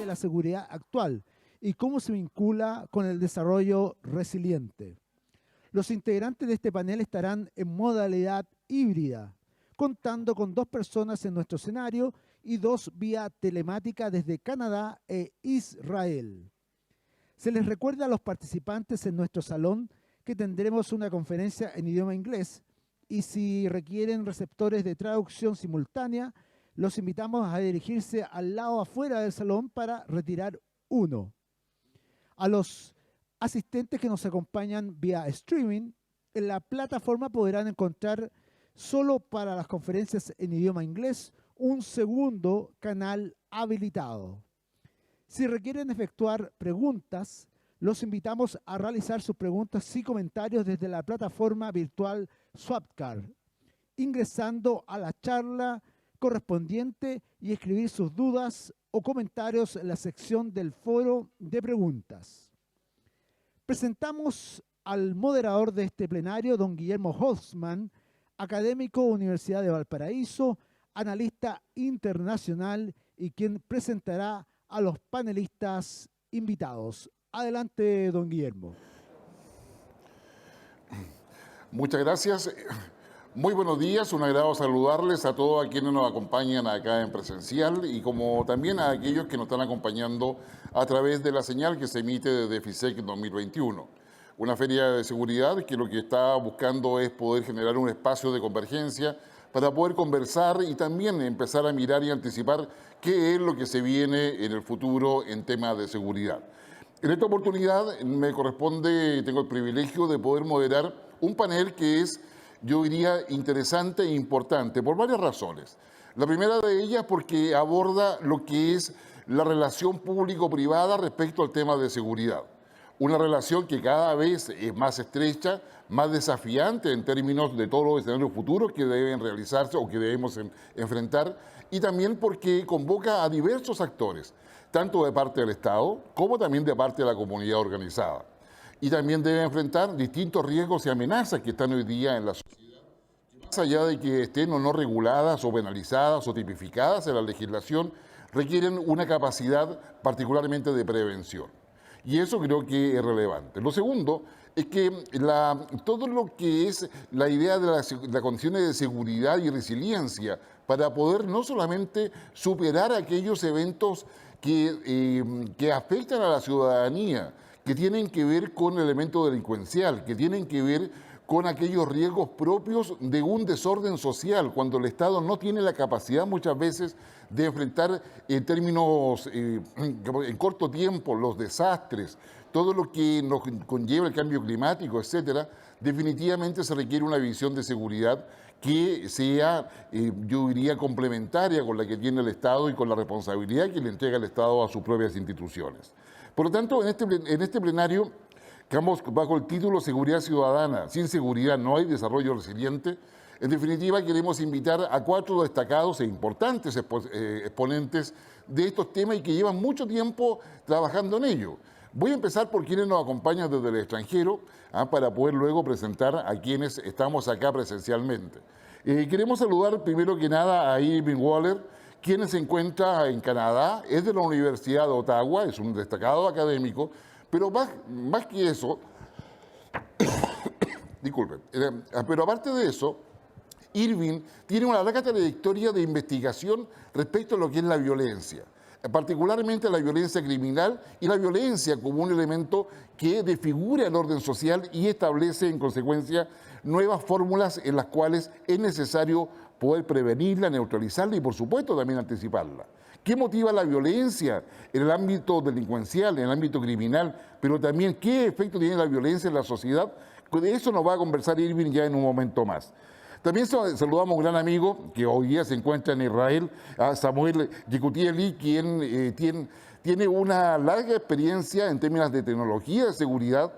de la seguridad actual y cómo se vincula con el desarrollo resiliente. Los integrantes de este panel estarán en modalidad híbrida, contando con 2 personas en nuestro escenario y 2 vía telemática desde Canadá e Israel. Se les recuerda a los participantes en nuestro salón que tendremos una conferencia en idioma inglés y si requieren receptores de traducción simultánea, los invitamos a dirigirse al lado afuera del salón para retirar uno. A los asistentes que nos acompañan vía streaming, en la plataforma podrán encontrar solo para las conferencias en idioma inglés un segundo canal habilitado. Si requieren efectuar preguntas, los invitamos a realizar sus preguntas y comentarios desde la plataforma virtual Swapcard, ingresando a la charla correspondiente y escribir sus dudas o comentarios en la sección del foro de preguntas. Presentamos al moderador de este plenario, don Guillermo Holzman, académico Universidad de Valparaíso, analista internacional y quien presentará a los panelistas invitados. Adelante, don Guillermo. Muchas gracias. Muy buenos días, un agrado saludarles a todos a quienes nos acompañan acá en presencial y como también a aquellos que nos están acompañando a través de la señal que se emite desde FISEC 2021. Una feria de seguridad que lo que está buscando es poder generar un espacio de convergencia para poder conversar y también empezar a mirar y anticipar qué es lo que se viene en el futuro en temas de seguridad. En esta oportunidad me corresponde, tengo el privilegio de poder moderar un panel que es, yo diría, interesante e importante por varias razones. La primera de ellas porque aborda lo que es la relación público-privada respecto al tema de seguridad. Una relación que cada vez es más estrecha, más desafiante en términos de todos los escenarios futuros que deben realizarse o que debemos enfrentar, y también porque convoca a diversos actores, tanto de parte del Estado como también de parte de la comunidad organizada. Y también debe enfrentar distintos riesgos y amenazas que están hoy día en la sociedad, más allá de que estén o no reguladas o penalizadas o tipificadas en la legislación, requieren una capacidad particularmente de prevención. Y eso creo que es relevante. Lo segundo es que todo lo que es la idea de las condiciones de seguridad y resiliencia para poder no solamente superar aquellos eventos que afectan a la ciudadanía, que tienen que ver con el elemento delincuencial, que tienen que ver con aquellos riesgos propios de un desorden social, cuando el Estado no tiene la capacidad muchas veces de enfrentar en términos en corto tiempo los desastres, todo lo que nos conlleva el cambio climático, etcétera. Definitivamente se requiere una visión de seguridad que sea, yo diría, complementaria con la que tiene el Estado y con la responsabilidad que le entrega el Estado a sus propias instituciones. Por lo tanto, en este plenario, que vamos bajo el título Seguridad Ciudadana. Sin seguridad no hay desarrollo resiliente. En definitiva, queremos invitar a 4 destacados e importantes exponentes de estos temas y que llevan mucho tiempo trabajando en ello. Voy a empezar por quienes nos acompañan desde el extranjero, para poder luego presentar a quienes estamos acá presencialmente. Queremos saludar primero que nada a Irving Waller, quien se encuentra en Canadá, es de la Universidad de Ottawa, es un destacado académico, pero más que eso, disculpen, pero aparte de eso, Irving tiene una larga trayectoria de investigación respecto a lo que es la violencia, particularmente la violencia criminal y la violencia como un elemento que desfigura el orden social y establece en consecuencia nuevas fórmulas en las cuales es necesario poder prevenirla, neutralizarla y por supuesto también anticiparla. ¿Qué motiva la violencia en el ámbito delincuencial, en el ámbito criminal? Pero también, ¿qué efecto tiene la violencia en la sociedad? De eso nos va a conversar Irving ya en un momento más. También saludamos a un gran amigo que hoy día se encuentra en Israel, a Samuel Yekutieli, quien tiene una larga experiencia en términos de tecnología de seguridad.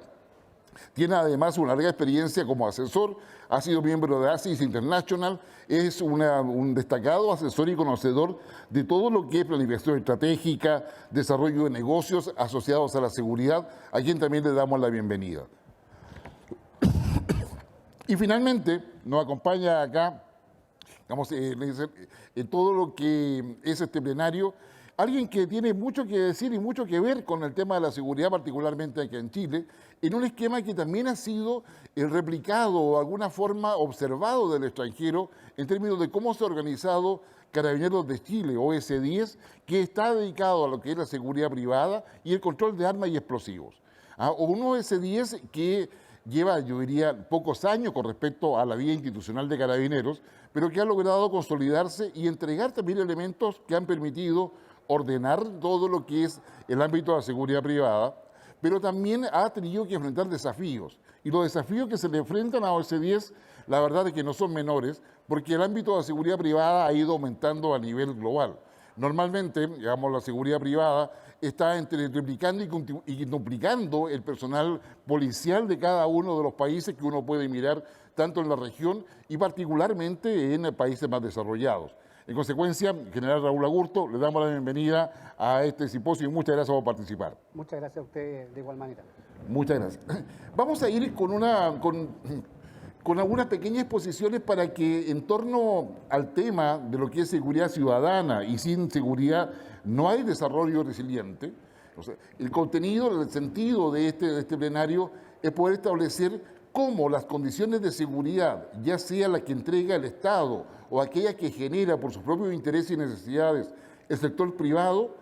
Tiene además una larga experiencia como asesor, ha sido miembro de ASIS International, es un destacado asesor y conocedor de todo lo que es planificación estratégica, desarrollo de negocios asociados a la seguridad, a quien también le damos la bienvenida. Y finalmente nos acompaña acá, digamos, en todo lo que es este plenario, alguien que tiene mucho que decir y mucho que ver con el tema de la seguridad, particularmente aquí en Chile, en un esquema que también ha sido replicado o de alguna forma observado del extranjero en términos de cómo se ha organizado Carabineros de Chile, OS-10, que está dedicado a lo que es la seguridad privada y el control de armas y explosivos. O un OS-10 que lleva, yo diría, pocos años con respecto a la vía institucional de Carabineros, pero que ha logrado consolidarse y entregar también elementos que han permitido ordenar todo lo que es el ámbito de la seguridad privada, pero también ha tenido que enfrentar desafíos. Y los desafíos que se le enfrentan a OS-10, la verdad es que no son menores, porque el ámbito de la seguridad privada ha ido aumentando a nivel global. Normalmente, digamos, la seguridad privada está entre triplicando y duplicando el personal policial de cada uno de los países que uno puede mirar, tanto en la región y particularmente en países más desarrollados. En consecuencia, general Raúl Agurto, le damos la bienvenida a este simposio y muchas gracias por participar. Muchas gracias a usted de igual manera. Muchas gracias. Vamos a ir con algunas pequeñas exposiciones para que en torno al tema de lo que es seguridad ciudadana y sin seguridad no hay desarrollo resiliente. O sea, el contenido, el sentido de este plenario es poder establecer cómo las condiciones de seguridad, ya sea la que entrega el Estado o aquella que genera por sus propios intereses y necesidades el sector privado,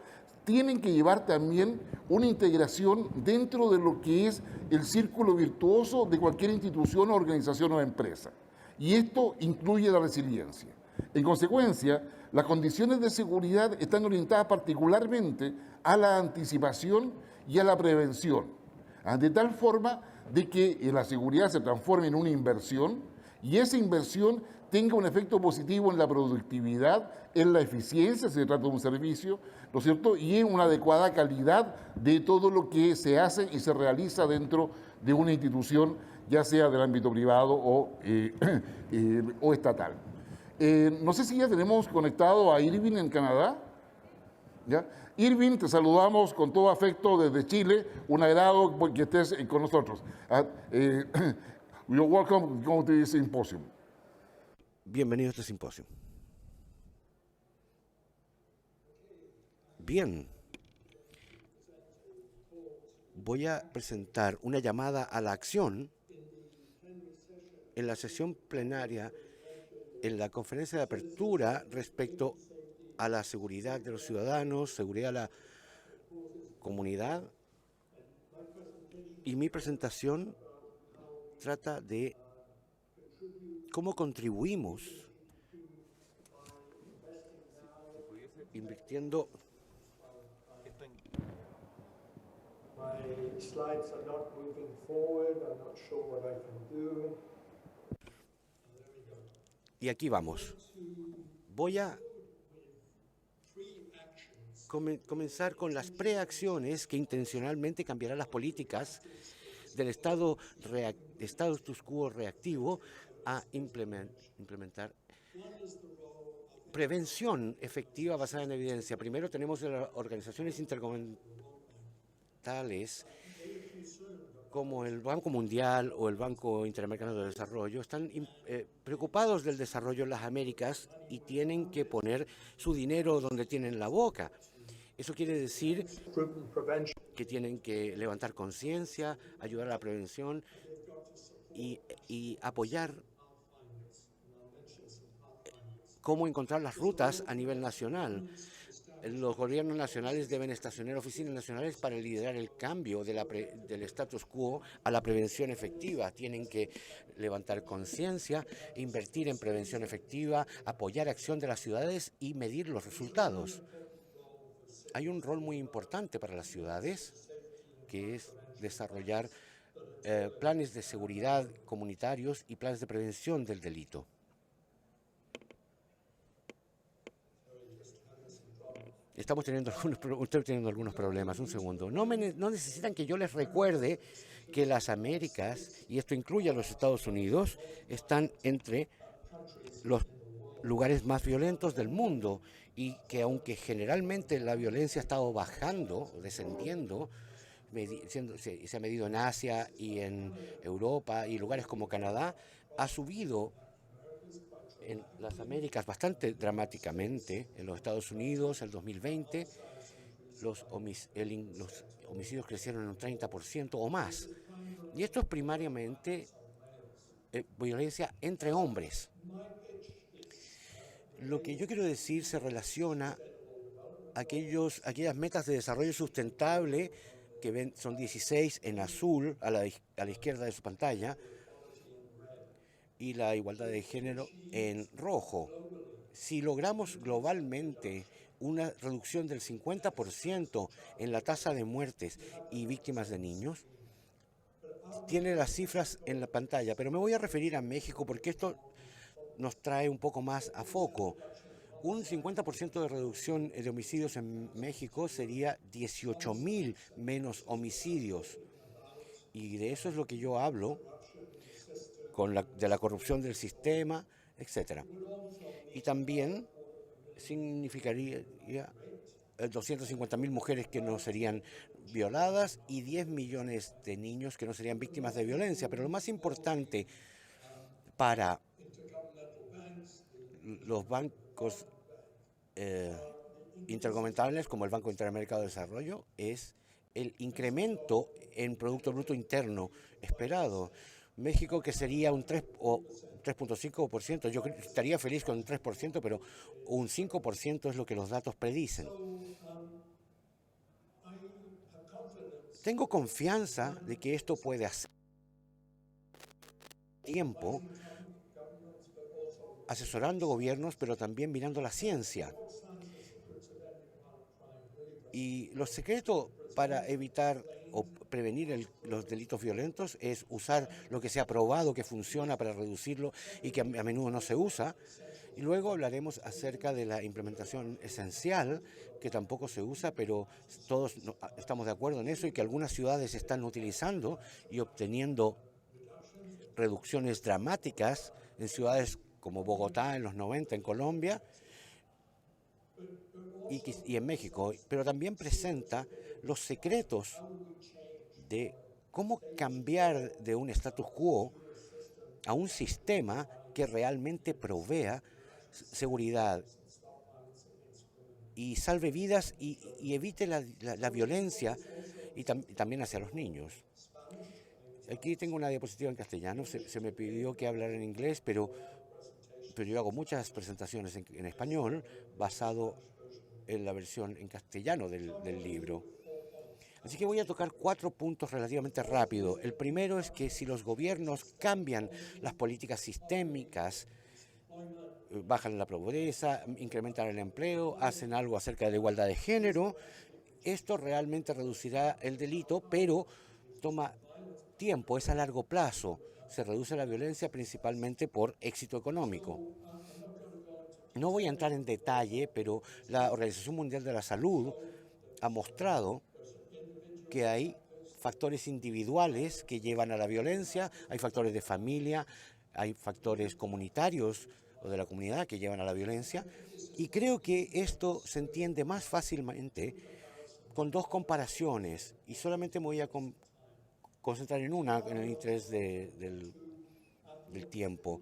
tienen que llevar también una integración dentro de lo que es el círculo virtuoso de cualquier institución, organización o empresa. Y esto incluye la resiliencia. En consecuencia, las condiciones de seguridad están orientadas particularmente a la anticipación y a la prevención, de tal forma de que la seguridad se transforme en una inversión y esa inversión tenga un efecto positivo en la productividad, en la eficiencia, si se trata de un servicio, ¿no es cierto?, y en una adecuada calidad de todo lo que se hace y se realiza dentro de una institución, ya sea del ámbito privado o estatal. No sé si ya tenemos conectado a Irving en Canadá. ¿Ya? Irving, te saludamos con todo afecto desde Chile. Un agrado que estés con nosotros. You're welcome to this symposium. Bienvenido a este simposio. Bien. Voy a presentar una llamada a la acción en la sesión plenaria, en la conferencia de apertura respecto a la seguridad de los ciudadanos, seguridad de la comunidad. Y mi presentación trata de cómo contribuimos invirtiendo. My slides are not moving forward. I'm not sure what I can do. Y aquí vamos. Voy a comenzar con las preacciones que intencionalmente cambiarán las políticas del status quo reactivo a implementar prevención efectiva basada en evidencia. Primero tenemos las organizaciones intergubernamentales como el Banco Mundial o el Banco Interamericano de Desarrollo, están preocupados del desarrollo en las Américas y tienen que poner su dinero donde tienen la boca. Eso quiere decir que tienen que levantar conciencia, ayudar a la prevención y apoyar cómo encontrar las rutas a nivel nacional. Los gobiernos nacionales deben estacionar oficinas nacionales para liderar el cambio del status quo a la prevención efectiva. Tienen que levantar conciencia, invertir en prevención efectiva, apoyar acción de las ciudades y medir los resultados. Hay un rol muy importante para las ciudades, que es desarrollar planes de seguridad comunitarios y planes de prevención del delito. Estoy teniendo algunos problemas. Un segundo. No necesitan que yo les recuerde que las Américas, y esto incluye a los Estados Unidos, están entre los lugares más violentos del mundo y que aunque generalmente la violencia ha estado bajando, descendiendo, se ha medido en Asia y en Europa y lugares como Canadá, ha subido en las Américas bastante dramáticamente. En los Estados Unidos, el 2020, los homicidios crecieron en un 30% o más. Y esto es primariamente violencia entre hombres. Lo que yo quiero decir se relaciona a aquellas metas de desarrollo sustentable que ven, son 16 en azul a la izquierda de su pantalla, y la igualdad de género en rojo. Si logramos globalmente una reducción del 50% en la tasa de muertes y víctimas de niños, tiene las cifras en la pantalla, pero me voy a referir a México porque esto nos trae un poco más a foco. Un 50% de reducción de homicidios en México sería 18,000 menos homicidios. Y de eso es lo que yo hablo, de la corrupción del sistema, etc. Y también significaría 250,000 mujeres que no serían violadas y 10 millones de niños que no serían víctimas de violencia. Pero lo más importante para los bancos intergubernamentales como el Banco Interamericano de Desarrollo es el incremento en Producto Bruto Interno esperado. México, que sería un 3 o 3.5%, yo estaría feliz con un 3%, pero un 5% es lo que los datos predicen. Tengo confianza de que esto puede hacer tiempo asesorando gobiernos, pero también mirando la ciencia. Y lo secreto para evitar o prevenir los delitos violentos es usar lo que se ha probado que funciona para reducirlo y que a menudo no se usa. Y luego hablaremos acerca de la implementación esencial, que tampoco se usa, pero todos estamos de acuerdo en eso y que algunas ciudades están utilizando y obteniendo reducciones dramáticas en ciudades como Bogotá en los 90, en Colombia y en México, pero también presenta los secretos de cómo cambiar de un status quo a un sistema que realmente provea seguridad y salve vidas y evite la violencia y también hacia los niños. Aquí tengo una diapositiva en castellano, se me pidió que hablara en inglés, pero yo hago muchas presentaciones en español basado en la versión en castellano del libro. Así que voy a tocar 4 puntos relativamente rápido. El primero es que si los gobiernos cambian las políticas sistémicas, bajan la pobreza, incrementan el empleo, hacen algo acerca de la igualdad de género, esto realmente reducirá el delito, pero toma tiempo, es a largo plazo. Se reduce la violencia principalmente por éxito económico. No voy a entrar en detalle, pero la Organización Mundial de la Salud ha mostrado que hay factores individuales que llevan a la violencia, hay factores de familia, hay factores comunitarios o de la comunidad que llevan a la violencia, y creo que esto se entiende más fácilmente con 2 comparaciones, y solamente me voy a concentrar en una en el interés del tiempo.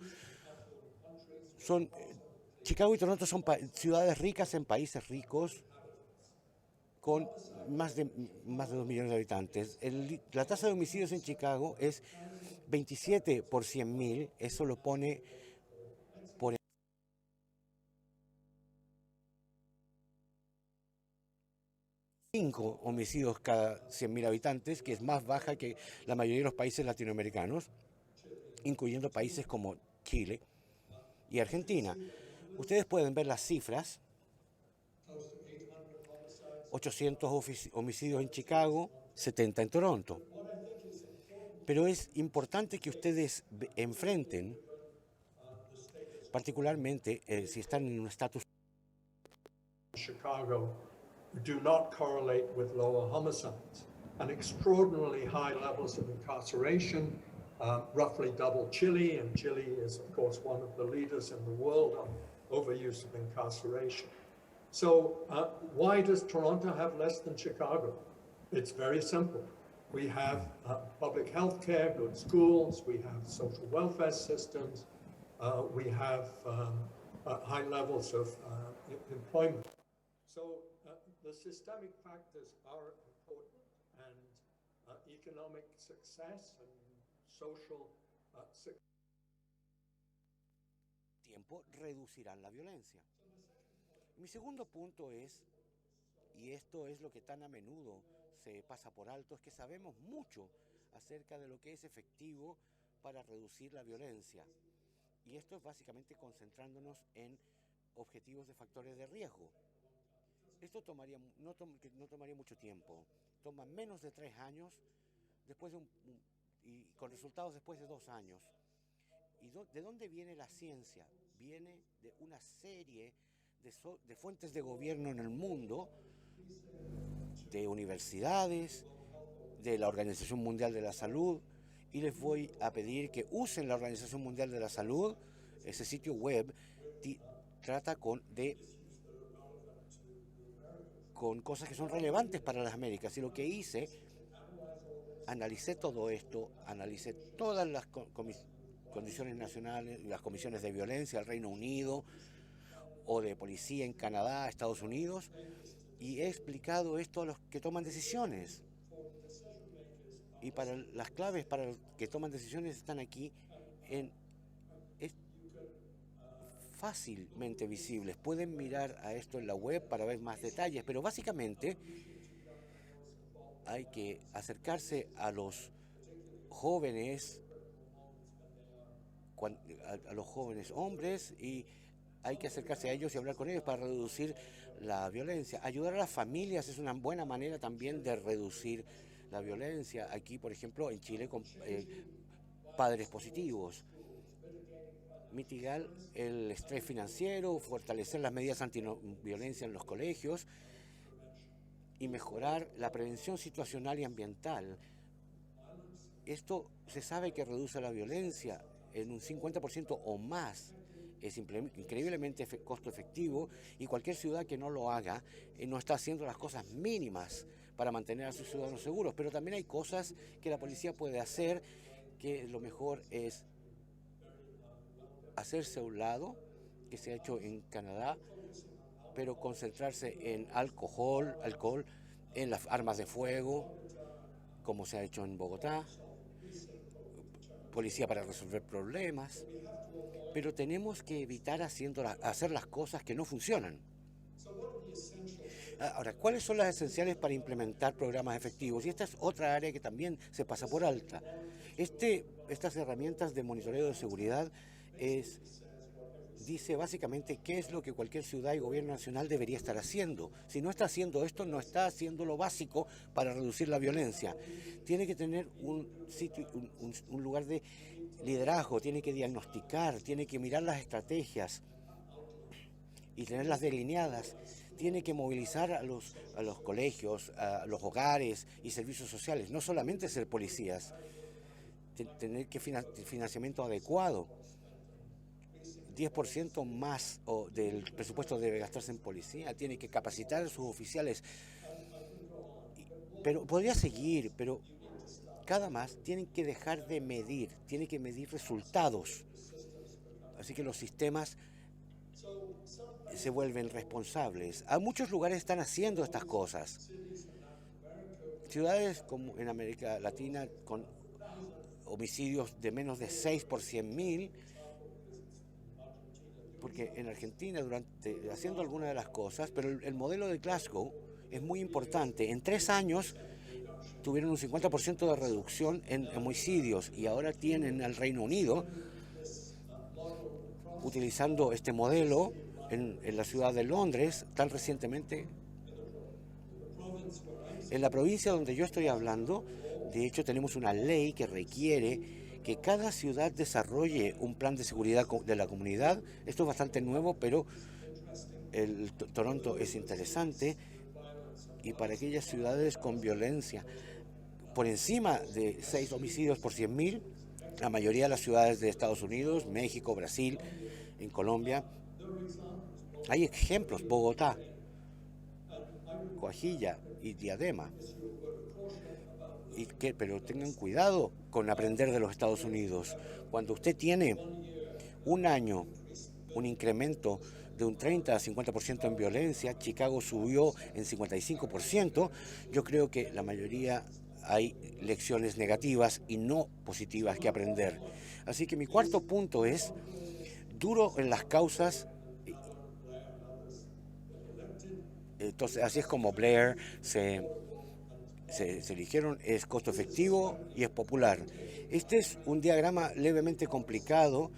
Chicago y Toronto son ciudades ricas en países ricos con más de 2 millones de habitantes. La tasa de homicidios en Chicago es 27 por 100,000, eso lo pone por 5 homicidios cada 100,000 habitantes, que es más baja que la mayoría de los países latinoamericanos, incluyendo países como Chile y Argentina. Ustedes pueden ver las cifras: 800 homicidios en Chicago, 70 en Toronto. Pero es importante que ustedes enfrenten, particularmente si están en un estatus. Chicago do not correlate with lower homicides and extraordinarily high levels of incarceration, roughly double Chile, and Chile is, of course, one of the leaders in the world on overuse of incarceration. So why does Toronto have less than Chicago? It's very simple. We have public health care, good schools, we have social welfare systems, we have high levels of employment. So the systemic factors are important, and economic success and social success. Tiempo reducirán la violencia. Mi segundo punto es, y esto es lo que tan a menudo se pasa por alto, es que sabemos mucho acerca de lo que es efectivo para reducir la violencia. Y esto es básicamente concentrándonos en objetivos de factores de riesgo. Esto no tomaría mucho tiempo. Toma menos de 3 años después y con resultados después de 2 años. ¿Y de dónde viene la ciencia? Viene de una serie de fuentes de gobierno en el mundo, de universidades, de la Organización Mundial de la Salud, y les voy a pedir que usen la Organización Mundial de la Salud. Ese sitio web trata con cosas que son relevantes para las Américas, y lo que hice, analicé todo esto, analicé todas las condiciones nacionales, las comisiones de violencia del Reino Unido o de policía en Canadá, Estados Unidos, y he explicado esto a los que toman decisiones. Y para las claves para los que toman decisiones están aquí, es fácilmente visibles. Pueden mirar a esto en la web para ver más detalles, pero básicamente hay que acercarse a los jóvenes, a los jóvenes hombres, y hay que acercarse a ellos y hablar con ellos para reducir la violencia. Ayudar a las familias es una buena manera también de reducir la violencia. Aquí, por ejemplo, en Chile, con padres positivos. Mitigar el estrés financiero, fortalecer las medidas antiviolencia en los colegios y mejorar la prevención situacional y ambiental. Esto se sabe que reduce la violencia en un 50% o más. Es increíblemente costo efectivo, y cualquier ciudad que no lo haga no está haciendo las cosas mínimas para mantener a sus ciudadanos seguros. Pero también hay cosas que la policía puede hacer, que lo mejor es hacerse a un lado, que se ha hecho en Canadá, pero concentrarse en alcohol, en las armas de fuego, como se ha hecho en Bogotá, policía para resolver problemas. Pero tenemos que evitar hacer las cosas que no funcionan. Ahora, ¿cuáles son las esenciales para implementar programas efectivos? Y esta es otra área que también se pasa por alta. Estas herramientas de monitoreo de seguridad dice básicamente qué es lo que cualquier ciudad y gobierno nacional debería estar haciendo. Si no está haciendo esto, no está haciendo lo básico para reducir la violencia. Tiene que tener un lugar de liderazgo, tiene que diagnosticar, tiene que mirar las estrategias y tenerlas delineadas. Tiene que movilizar a los colegios, a los hogares y servicios sociales, no solamente ser policías. Tener financiamiento adecuado. 10% más del presupuesto debe gastarse en policía. Tiene que capacitar a sus oficiales. Pero podría seguir, pero cada más tienen que dejar de medir, tienen que medir resultados. Así que los sistemas se vuelven responsables. A muchos lugares están haciendo estas cosas. Ciudades como en América Latina con homicidios de menos de 6 por 100.000, porque en Argentina, haciendo algunas de las cosas, pero el modelo de Glasgow es muy importante. En 3 años tuvieron un 50% de reducción en homicidios, y ahora tienen al Reino Unido utilizando este modelo en la ciudad de Londres, tan recientemente. En la provincia donde yo estoy hablando, de hecho, tenemos una ley que requiere que cada ciudad desarrolle un plan de seguridad de la comunidad. Esto es bastante nuevo, pero Toronto es interesante. Y para aquellas ciudades con violencia por encima de 6 homicidios por 100.000, la mayoría de las ciudades de Estados Unidos, México, Brasil, en Colombia, hay ejemplos: Bogotá, Coahuila y Diadema. Pero tengan cuidado con aprender de los Estados Unidos. Cuando usted tiene un año, un incremento de un 30 a 50% en violencia, Chicago subió en 55%, yo creo que la mayoría hay lecciones negativas y no positivas que aprender. Así que mi cuarto punto es duro en las causas. Entonces, así es como Blair se eligieron, es costo efectivo y es popular. Este es un diagrama levemente complicado,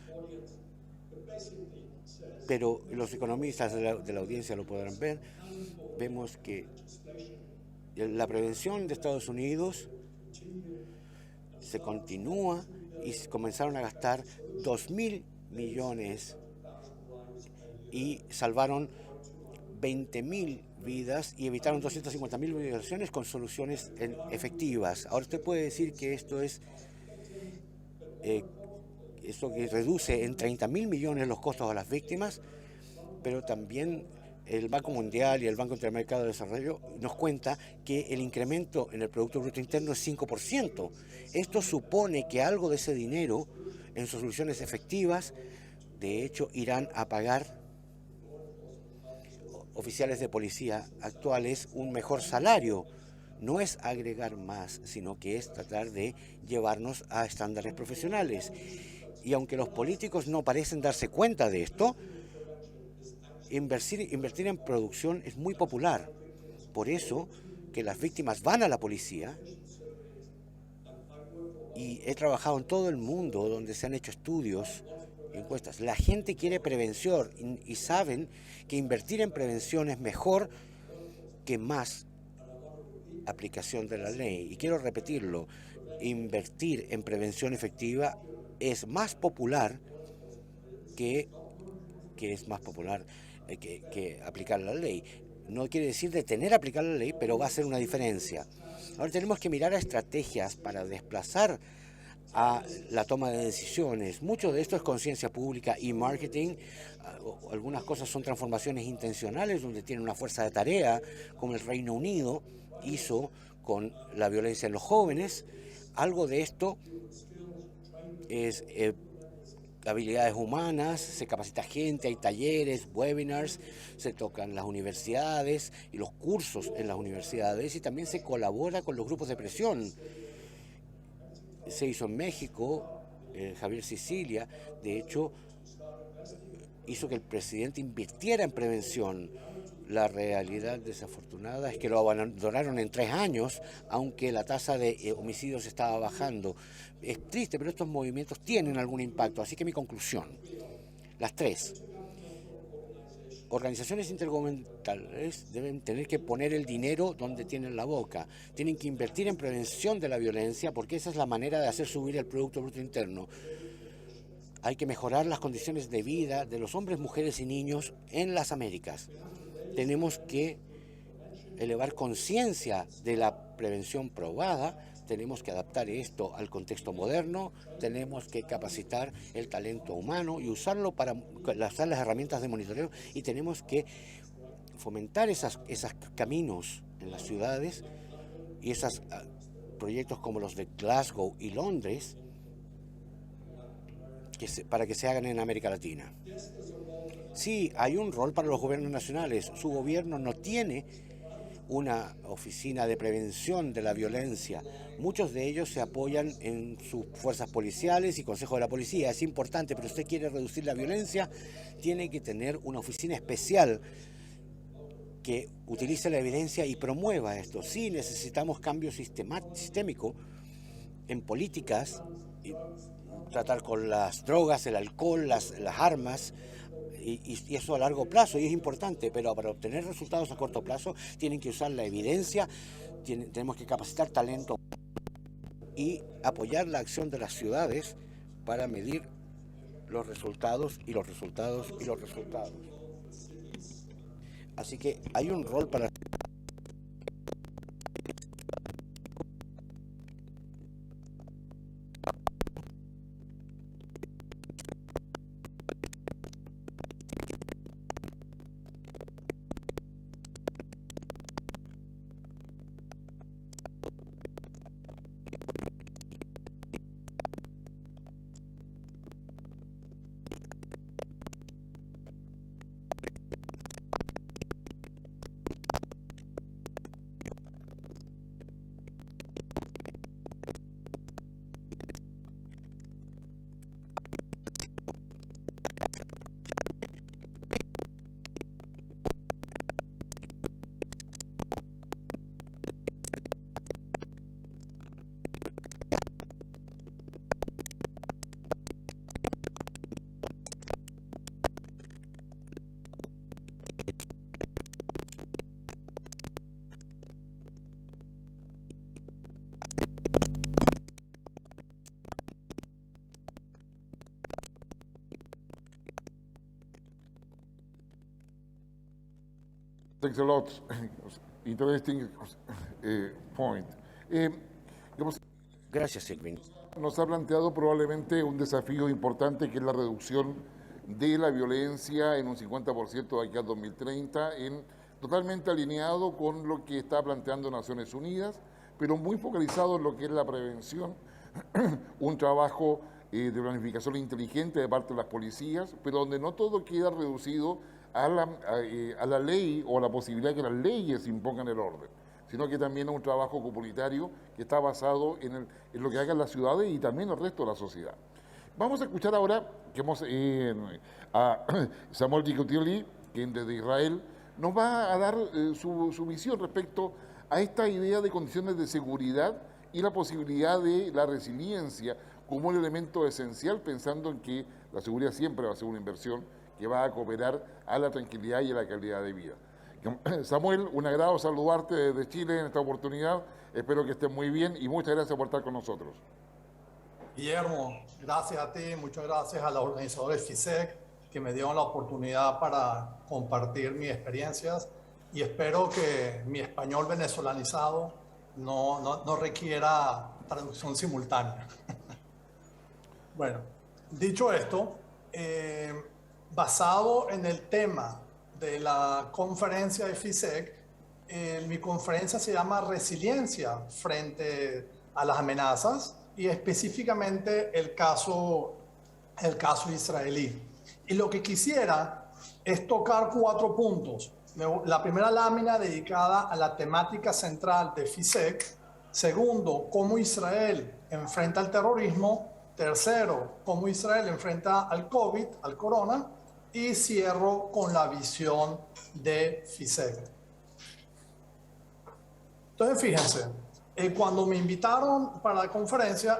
pero los economistas de la audiencia lo podrán ver. Vemos que la prevención de Estados Unidos se continúa y comenzaron a gastar 2.000 millones y salvaron 20.000 vidas y evitaron 250.000 violaciones con soluciones efectivas. Ahora usted puede decir que esto que reduce en 30.000 millones los costos a las víctimas, pero también el Banco Mundial y el Banco Interamericano de Desarrollo nos cuenta que el incremento en el Producto Bruto Interno es 5%. Esto supone que algo de ese dinero en soluciones efectivas, de hecho, irán a pagar oficiales de policía actuales un mejor salario. No es agregar más, sino que es tratar de llevarnos a estándares profesionales. Y aunque los políticos no parecen darse cuenta de esto, invertir en producción es muy popular. Por eso que las víctimas van a la policía, y he trabajado en todo el mundo donde se han hecho estudios, encuestas. La gente quiere prevención y saben que invertir en prevención es mejor que más aplicación de la ley. Y quiero repetirlo, invertir en prevención efectiva es más popular que aplicar la ley. No quiere decir detener a aplicar la ley, pero va a ser una diferencia. Ahora tenemos que mirar a estrategias para desplazar a la toma de decisiones. Mucho de esto es conciencia pública y marketing. Algunas cosas son transformaciones intencionales, donde tiene una fuerza de tarea, como el Reino Unido hizo con la violencia en los jóvenes. Algo de esto es habilidades humanas, se capacita gente, hay talleres, webinars, se tocan las universidades y los cursos en las universidades, y también se colabora con los grupos de presión. Se hizo en México, Javier Sicilia, de hecho, hizo que el presidente invirtiera en prevención. La realidad desafortunada es que lo abandonaron en 3 años, aunque la tasa de homicidios estaba bajando. Es triste, pero estos movimientos tienen algún impacto. Así que mi conclusión, las 3. Organizaciones intergubernamentales deben tener que poner el dinero donde tienen la boca. Tienen que invertir en prevención de la violencia, porque esa es la manera de hacer subir el Producto Bruto Interno. Hay que mejorar las condiciones de vida de los hombres, mujeres y niños en las Américas. Tenemos que elevar conciencia de la prevención probada, tenemos que adaptar esto al contexto moderno, tenemos que capacitar el talento humano y usarlo para usar las herramientas de monitoreo, y tenemos que fomentar esos caminos en las ciudades y esos proyectos como los de Glasgow y Londres para que se hagan en América Latina. Sí, hay un rol para los gobiernos nacionales. Su gobierno no tiene una oficina de prevención de la violencia. Muchos de ellos se apoyan en sus fuerzas policiales y consejos de la policía. Es importante, pero si usted quiere reducir la violencia, tiene que tener una oficina especial que utilice la evidencia y promueva esto. Sí, necesitamos cambio sistémico en políticas, y tratar con las drogas, el alcohol, las armas, y eso a largo plazo, y es importante, pero para obtener resultados a corto plazo tienen que usar la evidencia, tenemos que capacitar talento y apoyar la acción de las ciudades para medir los resultados y los resultados y los resultados. Así que hay un rol para Thanks a lot. Interesting point. Digamos, Gracias, Sigvin. nos ha planteado probablemente un desafío importante que es la reducción de la violencia en un 50% de aquí al 2030, totalmente alineado con lo que está planteando Naciones Unidas, pero muy focalizado en lo que es la prevención, un trabajo de planificación inteligente de parte de las policías, pero donde no todo queda reducido a la ley o a la posibilidad de que las leyes impongan el orden, sino que también es un trabajo comunitario que está basado en lo que hagan las ciudades y también el resto de la sociedad. Vamos a escuchar ahora a Samuel Gicotioli, quien desde Israel nos va a dar su visión respecto a esta idea de condiciones de seguridad y la posibilidad de la resiliencia como un elemento esencial, pensando en que la seguridad siempre va a ser una inversión que va a cooperar a la tranquilidad y a la calidad de vida. Samuel, un agrado saludarte desde Chile en esta oportunidad. Espero que estés muy bien y muchas gracias por estar con nosotros. Guillermo, gracias a ti, muchas gracias a los organizadores FISEC que me dieron la oportunidad para compartir mis experiencias y espero que mi español venezolanizado no requiera traducción simultánea. Bueno, dicho esto, basado en el tema de la conferencia de FISEC, mi conferencia se llama Resiliencia frente a las amenazas y específicamente el caso israelí. Y lo que quisiera es tocar 4 puntos. La primera lámina dedicada a la temática central de FISEC. Segundo, cómo Israel enfrenta el terrorismo. Tercero, cómo Israel enfrenta al COVID, al corona. Y cierro con la visión de FISEC. Entonces, fíjense, cuando me invitaron para la conferencia,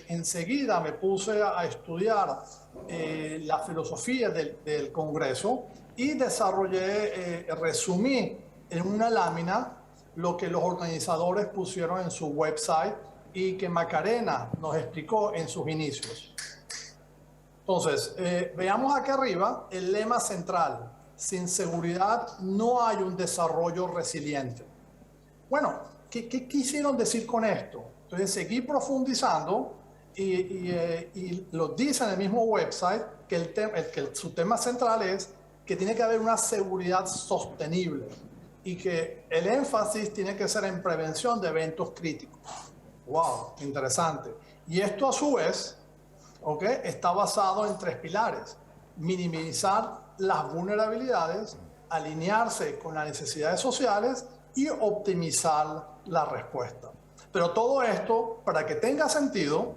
enseguida me puse a estudiar la filosofía del Congreso y resumí en una lámina lo que los organizadores pusieron en su website y que Macarena nos explicó en sus inicios. Entonces, veamos aquí arriba el lema central: sin seguridad no hay un desarrollo resiliente. Bueno, ¿qué quisieron decir con esto? Entonces, seguí profundizando y lo dice en el mismo website que su tema central es que tiene que haber una seguridad sostenible y que el énfasis tiene que ser en prevención de eventos críticos. ¡Wow! Interesante. Y esto a su vez, ¿okay?, está basado en 3 pilares: minimizar las vulnerabilidades, alinearse con las necesidades sociales y optimizar la respuesta. Pero todo esto, para que tenga sentido,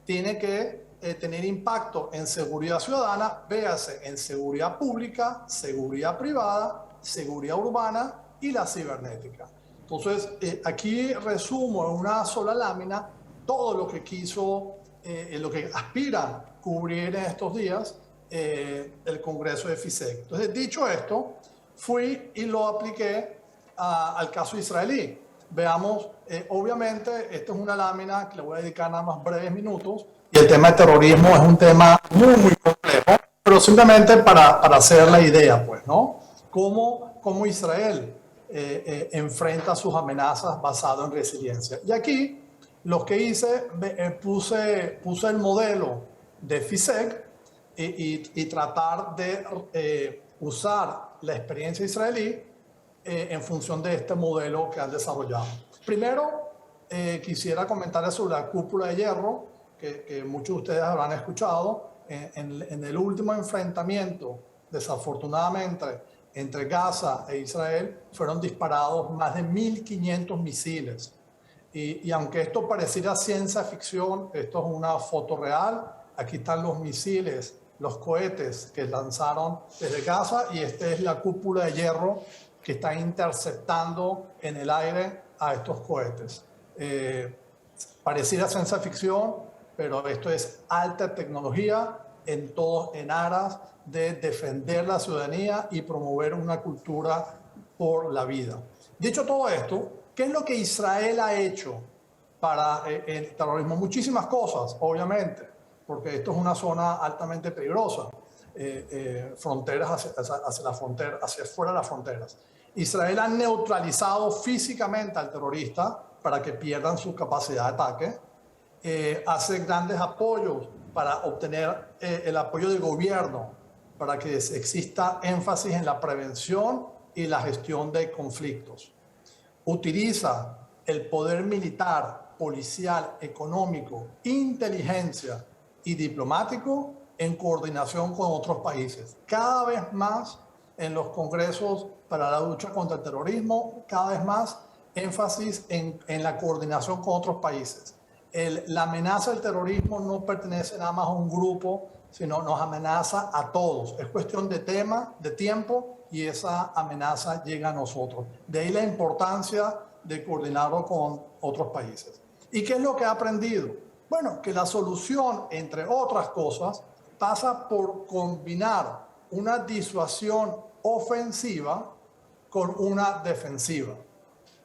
tiene que tener impacto en seguridad ciudadana, véase en seguridad pública, seguridad privada, seguridad urbana y la cibernética. Entonces, aquí resumo en una sola lámina todo lo que lo que aspira cubrir en estos días el Congreso de FISEC. Entonces, dicho esto, fui y lo apliqué al caso israelí. Veamos, obviamente, esta es una lámina que le voy a dedicar nada más breves minutos. Y el tema de terrorismo es un tema muy, muy complejo, pero simplemente para hacer la idea, pues, ¿no? Cómo Israel enfrenta sus amenazas basado en resiliencia. Y aquí lo que hice, puse el modelo de FISEC y tratar de usar la experiencia israelí en función de este modelo que han desarrollado. Primero, quisiera comentar sobre la cúpula de hierro, que muchos de ustedes habrán escuchado. En el último enfrentamiento, desafortunadamente, entre Gaza e Israel, fueron disparados más de 1.500 misiles. Y aunque esto pareciera ciencia ficción, esto es una foto real. Aquí están los misiles, los cohetes que lanzaron desde Gaza, y esta es la cúpula de hierro que está interceptando en el aire a estos cohetes. Pareciera ciencia ficción, pero esto es alta tecnología en aras de defender la ciudadanía y promover una cultura por la vida. Dicho todo esto, ¿qué es lo que Israel ha hecho para el terrorismo? Muchísimas cosas, obviamente, porque esto es una zona altamente peligrosa, fronteras hacia la frontera, hacia fuera de las fronteras. Israel ha neutralizado físicamente al terrorista para que pierdan su capacidad de ataque. Hace grandes apoyos para obtener el apoyo del gobierno, para que exista énfasis en la prevención y la gestión de conflictos. Utiliza el poder militar, policial, económico, inteligencia y diplomático en coordinación con otros países. Cada vez más en los congresos para la lucha contra el terrorismo, cada vez más énfasis en la coordinación con otros países. La amenaza del terrorismo no pertenece nada más a un grupo, sino nos amenaza a todos. Es cuestión de tiempo, y esa amenaza llega a nosotros. De ahí la importancia de coordinarlo con otros países. ¿Y qué es lo que ha aprendido? Bueno, que la solución, entre otras cosas, pasa por combinar una disuasión ofensiva con una defensiva.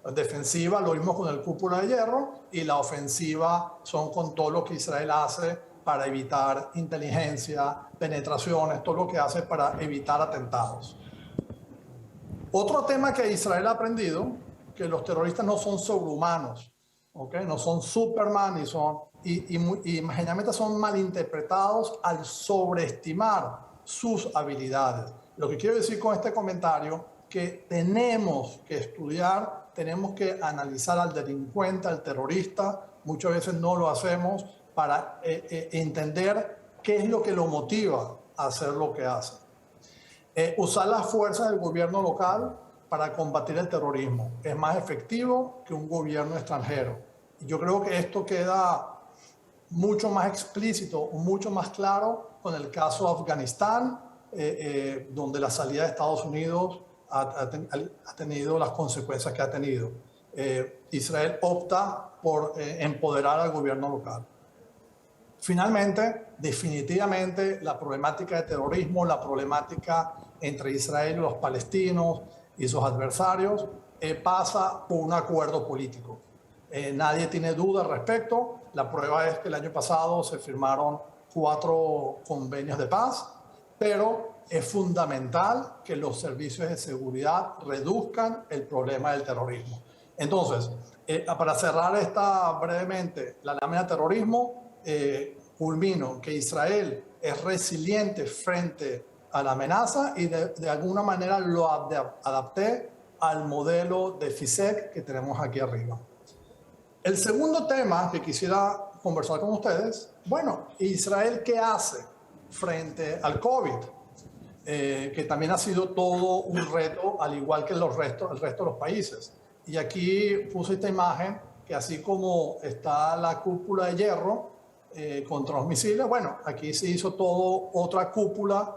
La defensiva lo vimos con el cúpula de hierro, y la ofensiva son con todo lo que Israel hace para evitar inteligencia, penetraciones, todo lo que hace para evitar atentados. Otro tema que Israel ha aprendido, que los terroristas no son sobrehumanos, ¿okay? No son Superman y generalmente son malinterpretados al sobreestimar sus habilidades. Lo que quiero decir con este comentario, que tenemos que estudiar, tenemos que analizar al delincuente, al terrorista, muchas veces no lo hacemos, para entender qué es lo que lo motiva a hacer lo que hace. Usar las fuerzas del gobierno local para combatir el terrorismo es más efectivo que un gobierno extranjero. Y yo creo que esto queda mucho más explícito, mucho más claro con el caso de Afganistán, donde la salida de Estados Unidos ha tenido las consecuencias que ha tenido. Israel opta por empoderar al gobierno local. Finalmente, definitivamente, la problemática de terrorismo, la problemática entre Israel y los palestinos y sus adversarios pasa por un acuerdo político. Nadie tiene duda al respecto. La prueba es que el año pasado se firmaron 4 convenios de paz, pero es fundamental que los servicios de seguridad reduzcan el problema del terrorismo. Entonces, para cerrar brevemente la lámina de terrorismo, culmino que Israel es resiliente frente a la amenaza y de alguna manera lo adapté al modelo de FISEC que tenemos aquí arriba. El segundo tema que quisiera conversar con ustedes, bueno, Israel, ¿qué hace frente al COVID? Que también ha sido todo un reto, al igual que el resto de los países. Y aquí puse esta imagen, que así como está la cúpula de hierro contra los misiles, bueno, aquí se hizo todo otra cúpula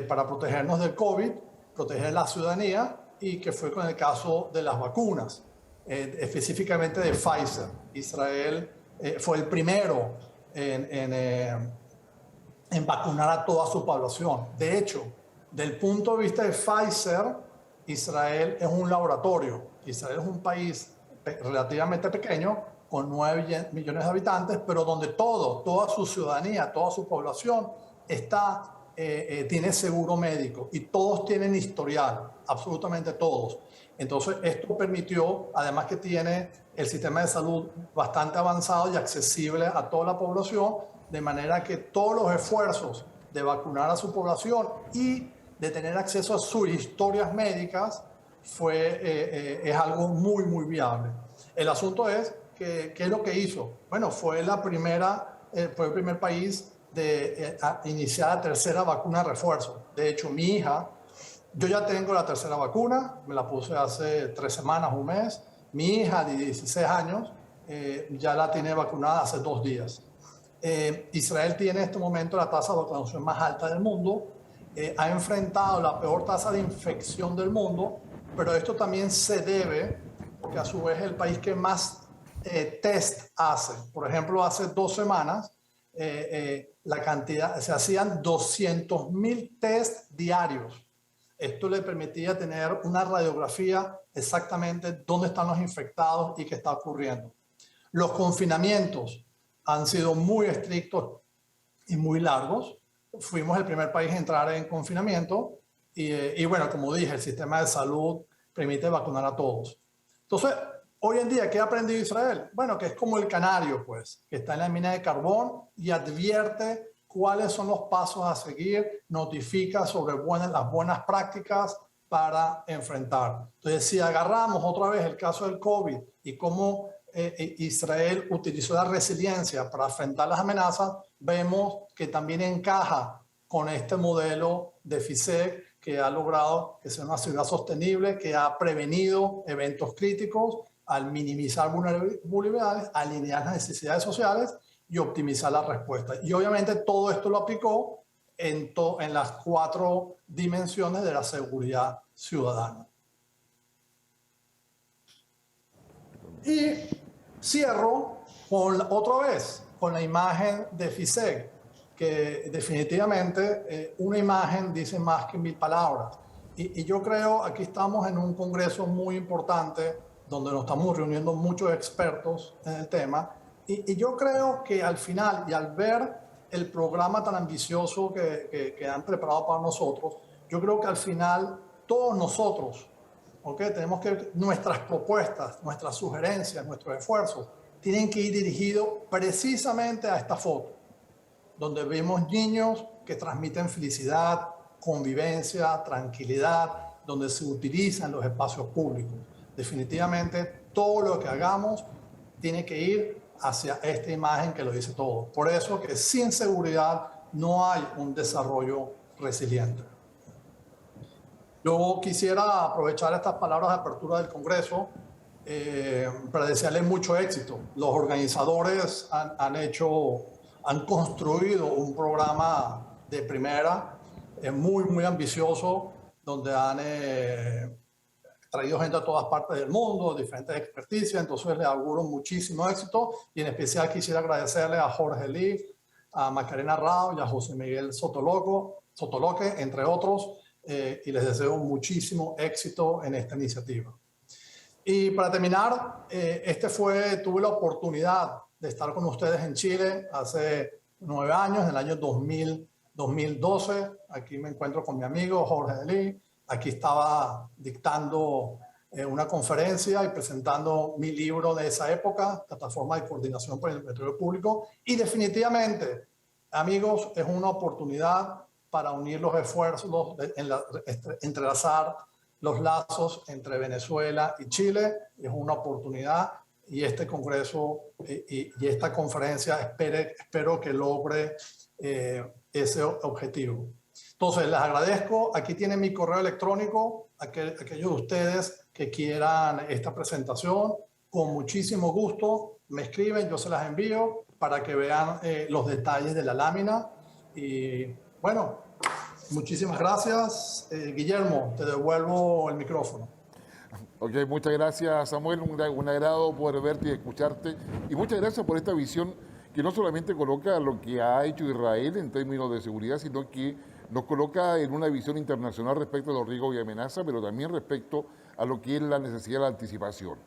para protegernos del COVID, proteger la ciudadanía, y que fue con el caso de las vacunas, específicamente de Pfizer. Israel fue el primero en vacunar a toda su población. De hecho, del punto de vista de Pfizer, Israel es un laboratorio. Israel es un país relativamente pequeño, con 9 millones de habitantes, pero donde toda su ciudadanía, toda su población tiene seguro médico, y todos tienen historial, absolutamente todos. Entonces, esto permitió, además que tiene el sistema de salud bastante avanzado y accesible a toda la población, de manera que todos los esfuerzos de vacunar a su población y de tener acceso a sus historias médicas es algo muy, muy viable. El asunto es ¿qué es lo que hizo? Bueno, fue el primer país de iniciar la tercera vacuna de refuerzo. De hecho, mi hija, yo ya tengo la tercera vacuna, me la puse hace 3 semanas, un mes. Mi hija de 16 años ya la tiene vacunada hace 2 días. Israel tiene en este momento la tasa de vacunación más alta del mundo, ha enfrentado la peor tasa de infección del mundo, pero esto también se debe porque a su vez es el país que más test hace. Por ejemplo, hace 2 semanas se hacían 200.000 test diarios. Esto le permitía tener una radiografía exactamente dónde están los infectados y qué está ocurriendo. Los confinamientos han sido muy estrictos y muy largos. Fuimos el primer país en entrar en confinamiento y bueno, como dije, el sistema de salud permite vacunar a todos. Entonces, hoy en día, ¿qué ha aprendido Israel? Bueno, que es como el canario, pues, que está en la mina de carbón y advierte cuáles son los pasos a seguir, notifica sobre las buenas prácticas para enfrentar. Entonces, si agarramos otra vez el caso del COVID y cómo Israel utilizó la resiliencia para enfrentar las amenazas, vemos que también encaja con este modelo de FISEC que ha logrado que sea una ciudad sostenible, que ha prevenido eventos críticos al minimizar vulnerabilidades, alinear las necesidades sociales y optimizar la respuesta. Y obviamente todo esto lo aplicó en las 4 dimensiones de la seguridad ciudadana. Y cierro otra vez con la imagen de FISEC, que definitivamente una imagen dice más que 1000 palabras. Y yo creo, aquí estamos en un congreso muy importante, donde nos estamos reuniendo muchos expertos en el tema, y yo creo que al final, y al ver el programa tan ambicioso que han preparado para nosotros, yo creo que al final todos nosotros, tenemos que, nuestras propuestas, nuestras sugerencias, nuestros esfuerzos, tienen que ir dirigidos precisamente a esta foto, donde vemos niños que transmiten felicidad, convivencia, tranquilidad, donde se utilizan los espacios públicos. Definitivamente todo lo que hagamos tiene que ir hacia esta imagen que lo dice todo. Por eso que sin seguridad no hay un desarrollo resiliente. Yo quisiera aprovechar estas palabras de apertura del Congreso para desearles mucho éxito. Los organizadores han construido un programa de primera, muy, muy ambicioso, donde han traído gente a todas partes del mundo, diferentes experticias, entonces les auguro muchísimo éxito y en especial quisiera agradecerle a Jorge Lee, a Macarena Rao y a José Miguel Sotoloque, entre otros, y les deseo muchísimo éxito en esta iniciativa. Y para terminar, tuve la oportunidad de estar con ustedes en Chile hace 9 años, en el año 2012. Aquí me encuentro con mi amigo Jorge Lee. Aquí estaba dictando una conferencia y presentando mi libro de esa época, Plataforma de Coordinación para el Ministerio Público. Y definitivamente, amigos, es una oportunidad para unir los esfuerzos, entrelazar los lazos entre Venezuela y Chile. Es una oportunidad y este congreso y esta conferencia espero que logre ese objetivo. Entonces, les agradezco. Aquí tienen mi correo electrónico. Aquellos de ustedes que quieran esta presentación, con muchísimo gusto me escriben, yo se las envío para que vean los detalles de la lámina. Y bueno, muchísimas gracias. Guillermo, te devuelvo el micrófono. Ok, muchas gracias, Samuel. Un agrado poder verte y escucharte. Y muchas gracias por esta visión que no solamente coloca lo que ha hecho Israel en términos de seguridad, sino que nos coloca en una visión internacional respecto a los riesgos y amenazas, pero también respecto a lo que es la necesidad de la anticipación.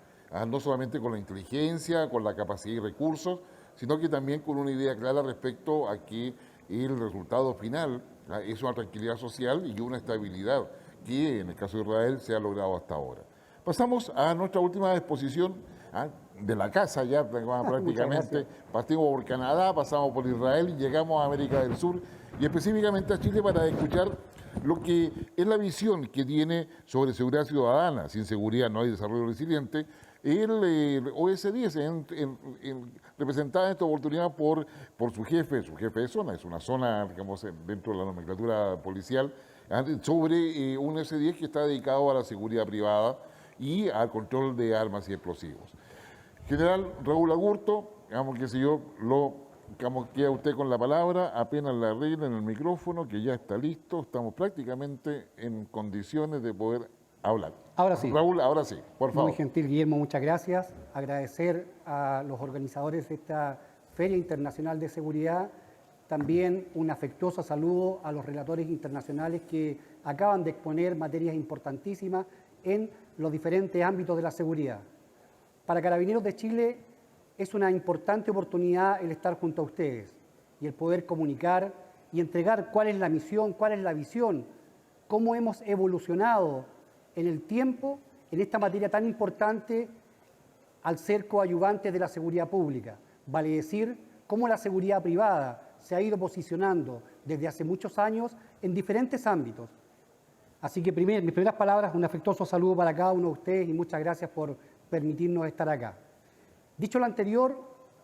No solamente con la inteligencia, con la capacidad y recursos, sino que también con una idea clara respecto a que el resultado final es una tranquilidad social y una estabilidad que en el caso de Israel se ha logrado hasta ahora. Pasamos a nuestra última exposición de la casa ya prácticamente. Partimos por Canadá, pasamos por Israel y llegamos a América del Sur y específicamente a Chile para escuchar lo que es la visión que tiene sobre seguridad ciudadana. Sin seguridad no hay desarrollo resiliente. El OS10, representada en esta oportunidad por su jefe de zona, es una zona, digamos, dentro de la nomenclatura policial, sobre un OS10 que está dedicado a la seguridad privada y al control de armas y explosivos. General Raúl Agurto, digamos que si yo queda usted con la palabra, apenas la arreglen en el micrófono, que ya está listo, estamos prácticamente en condiciones de poder hablar. Ahora sí. Raúl, ahora sí, por favor. Muy gentil, Guillermo, muchas gracias. Agradecer a los organizadores de esta Feria Internacional de Seguridad. También un afectuoso saludo a los relatores internacionales que acaban de exponer materias importantísimas en los diferentes ámbitos de la seguridad. Para Carabineros de Chile es una importante oportunidad el estar junto a ustedes y el poder comunicar y entregar cuál es la misión, cuál es la visión, cómo hemos evolucionado en el tiempo en esta materia tan importante al ser coadyuvantes de la seguridad pública. Vale decir, cómo la seguridad privada se ha ido posicionando desde hace muchos años en diferentes ámbitos. Así que mis primeras palabras, un afectuoso saludo para cada uno de ustedes y muchas gracias por permitirnos estar acá. Dicho lo anterior,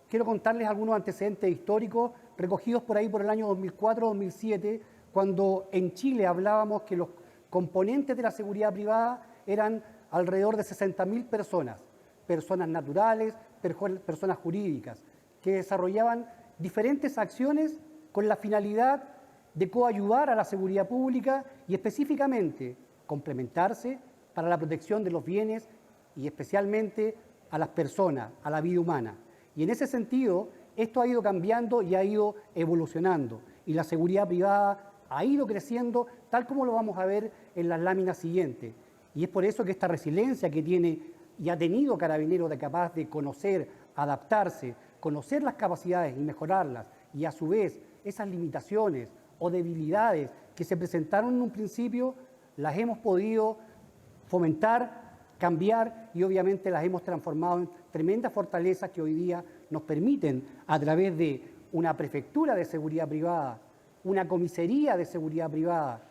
quiero contarles algunos antecedentes históricos recogidos por ahí por el año 2004-2007, cuando en Chile hablábamos que los componentes de la seguridad privada eran alrededor de 60.000 personas, personas naturales, personas jurídicas, que desarrollaban diferentes acciones con la finalidad de coayudar a la seguridad pública y específicamente complementarse para la protección de los bienes y especialmente a las personas, a la vida humana. Y en ese sentido, esto ha ido cambiando y ha ido evolucionando. Y la seguridad privada ha ido creciendo, tal como lo vamos a ver en las láminas siguientes. Y es por eso que esta resiliencia que tiene y ha tenido Carabineros de capaz de conocer, adaptarse, conocer las capacidades y mejorarlas, y a su vez esas limitaciones o debilidades que se presentaron en un principio, las hemos podido fomentar, cambiar y obviamente las hemos transformado en tremendas fortalezas que hoy día nos permiten, a través de una prefectura de seguridad privada, una comisaría de seguridad privada,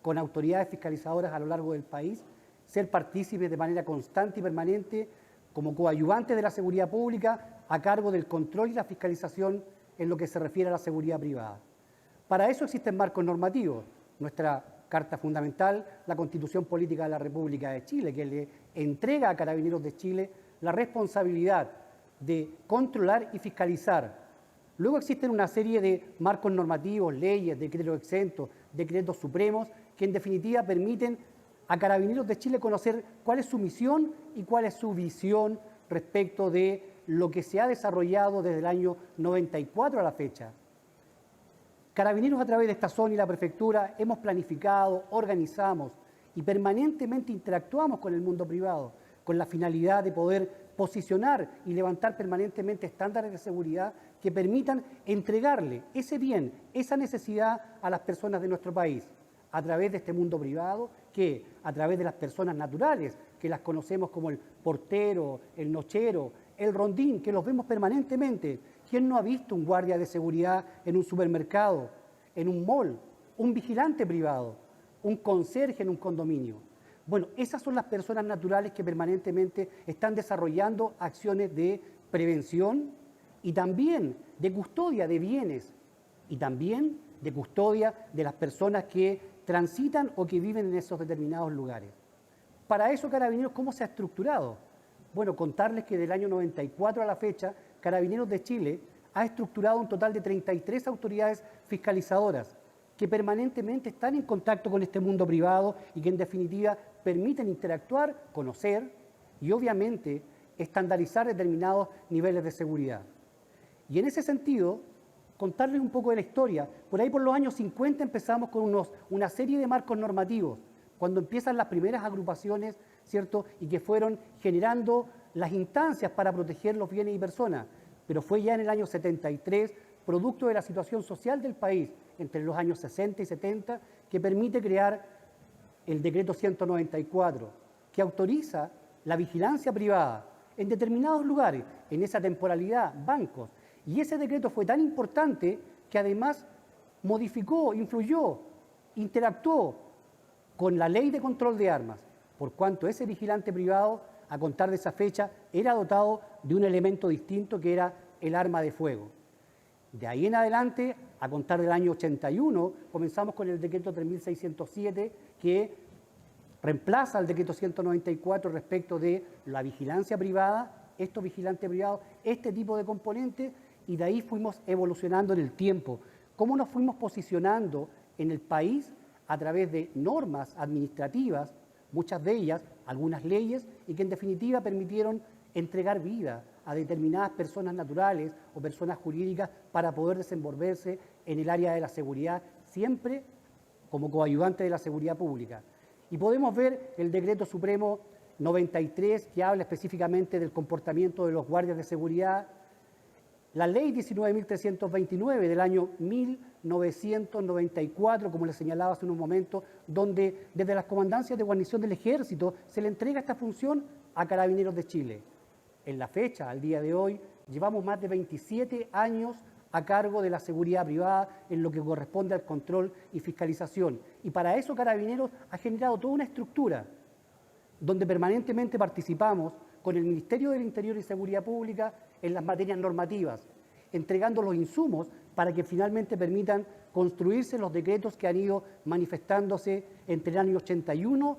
con autoridades fiscalizadoras a lo largo del país, ser partícipes de manera constante y permanente como coadyuvantes de la seguridad pública a cargo del control y la fiscalización en lo que se refiere a la seguridad privada. Para eso existen marcos normativos. Nuestra Carta Fundamental, la Constitución Política de la República de Chile, que le entrega a Carabineros de Chile la responsabilidad de controlar y fiscalizar. Luego existen una serie de marcos normativos, leyes, decretos exentos, decretos supremos, que en definitiva permiten a Carabineros de Chile conocer cuál es su misión y cuál es su visión respecto de lo que se ha desarrollado desde el año 94 a la fecha. Carabineros, a través de esta zona y la prefectura, hemos planificado, organizamos y permanentemente interactuamos con el mundo privado, con la finalidad de poder posicionar y levantar permanentemente estándares de seguridad que permitan entregarle ese bien, esa necesidad a las personas de nuestro país, a través de este mundo privado, que a través de las personas naturales, que las conocemos como el portero, el nochero, el rondín, que los vemos permanentemente. ¿Quién no ha visto un guardia de seguridad en un supermercado, en un mall, un vigilante privado, un conserje en un condominio? Bueno, esas son las personas naturales que permanentemente están desarrollando acciones de prevención y también de custodia de bienes y también de custodia de las personas que transitan o que viven en esos determinados lugares. Para eso, Carabineros, ¿cómo se ha estructurado? Bueno, contarles que del año 94 a la fecha, Carabineros de Chile ha estructurado un total de 33 autoridades fiscalizadoras que permanentemente están en contacto con este mundo privado y que en definitiva permiten interactuar, conocer y obviamente estandarizar determinados niveles de seguridad. Y en ese sentido, contarles un poco de la historia. Por ahí por los años 50 empezamos con una serie de marcos normativos, cuando empiezan las primeras agrupaciones, ¿cierto? Y que fueron generando las instancias para proteger los bienes y personas. Pero fue ya en el año 73, producto de la situación social del país, entre los años 60 y 70, que permite crear el decreto 194, que autoriza la vigilancia privada en determinados lugares, en esa temporalidad, bancos. Y ese decreto fue tan importante que además modificó, influyó, interactuó con la ley de control de armas, por cuanto ese vigilante privado, a contar de esa fecha, era dotado de un elemento distinto que era el arma de fuego. De ahí en adelante, a contar del año 81, comenzamos con el decreto 3607, que reemplaza al decreto 194 respecto de la vigilancia privada, estos vigilantes privados, este tipo de componentes, y de ahí fuimos evolucionando en el tiempo. ¿Cómo nos fuimos posicionando en el país a través de normas administrativas, muchas de ellas, algunas leyes, y que en definitiva permitieron entregar vida a determinadas personas naturales o personas jurídicas para poder desenvolverse en el área de la seguridad, siempre como coayudante de la seguridad pública? Y podemos ver el Decreto Supremo 93, que habla específicamente del comportamiento de los guardias de seguridad, La ley 19.329 del año 1994, como les señalaba hace unos momentos, donde desde las comandancias de guarnición del Ejército se le entrega esta función a Carabineros de Chile. En la fecha, al día de hoy, llevamos más de 27 años a cargo de la seguridad privada en lo que corresponde al control y fiscalización. Y para eso Carabineros ha generado toda una estructura donde permanentemente participamos con el Ministerio del Interior y Seguridad Pública en las materias normativas, entregando los insumos para que finalmente permitan construirse los decretos que han ido manifestándose entre el año 81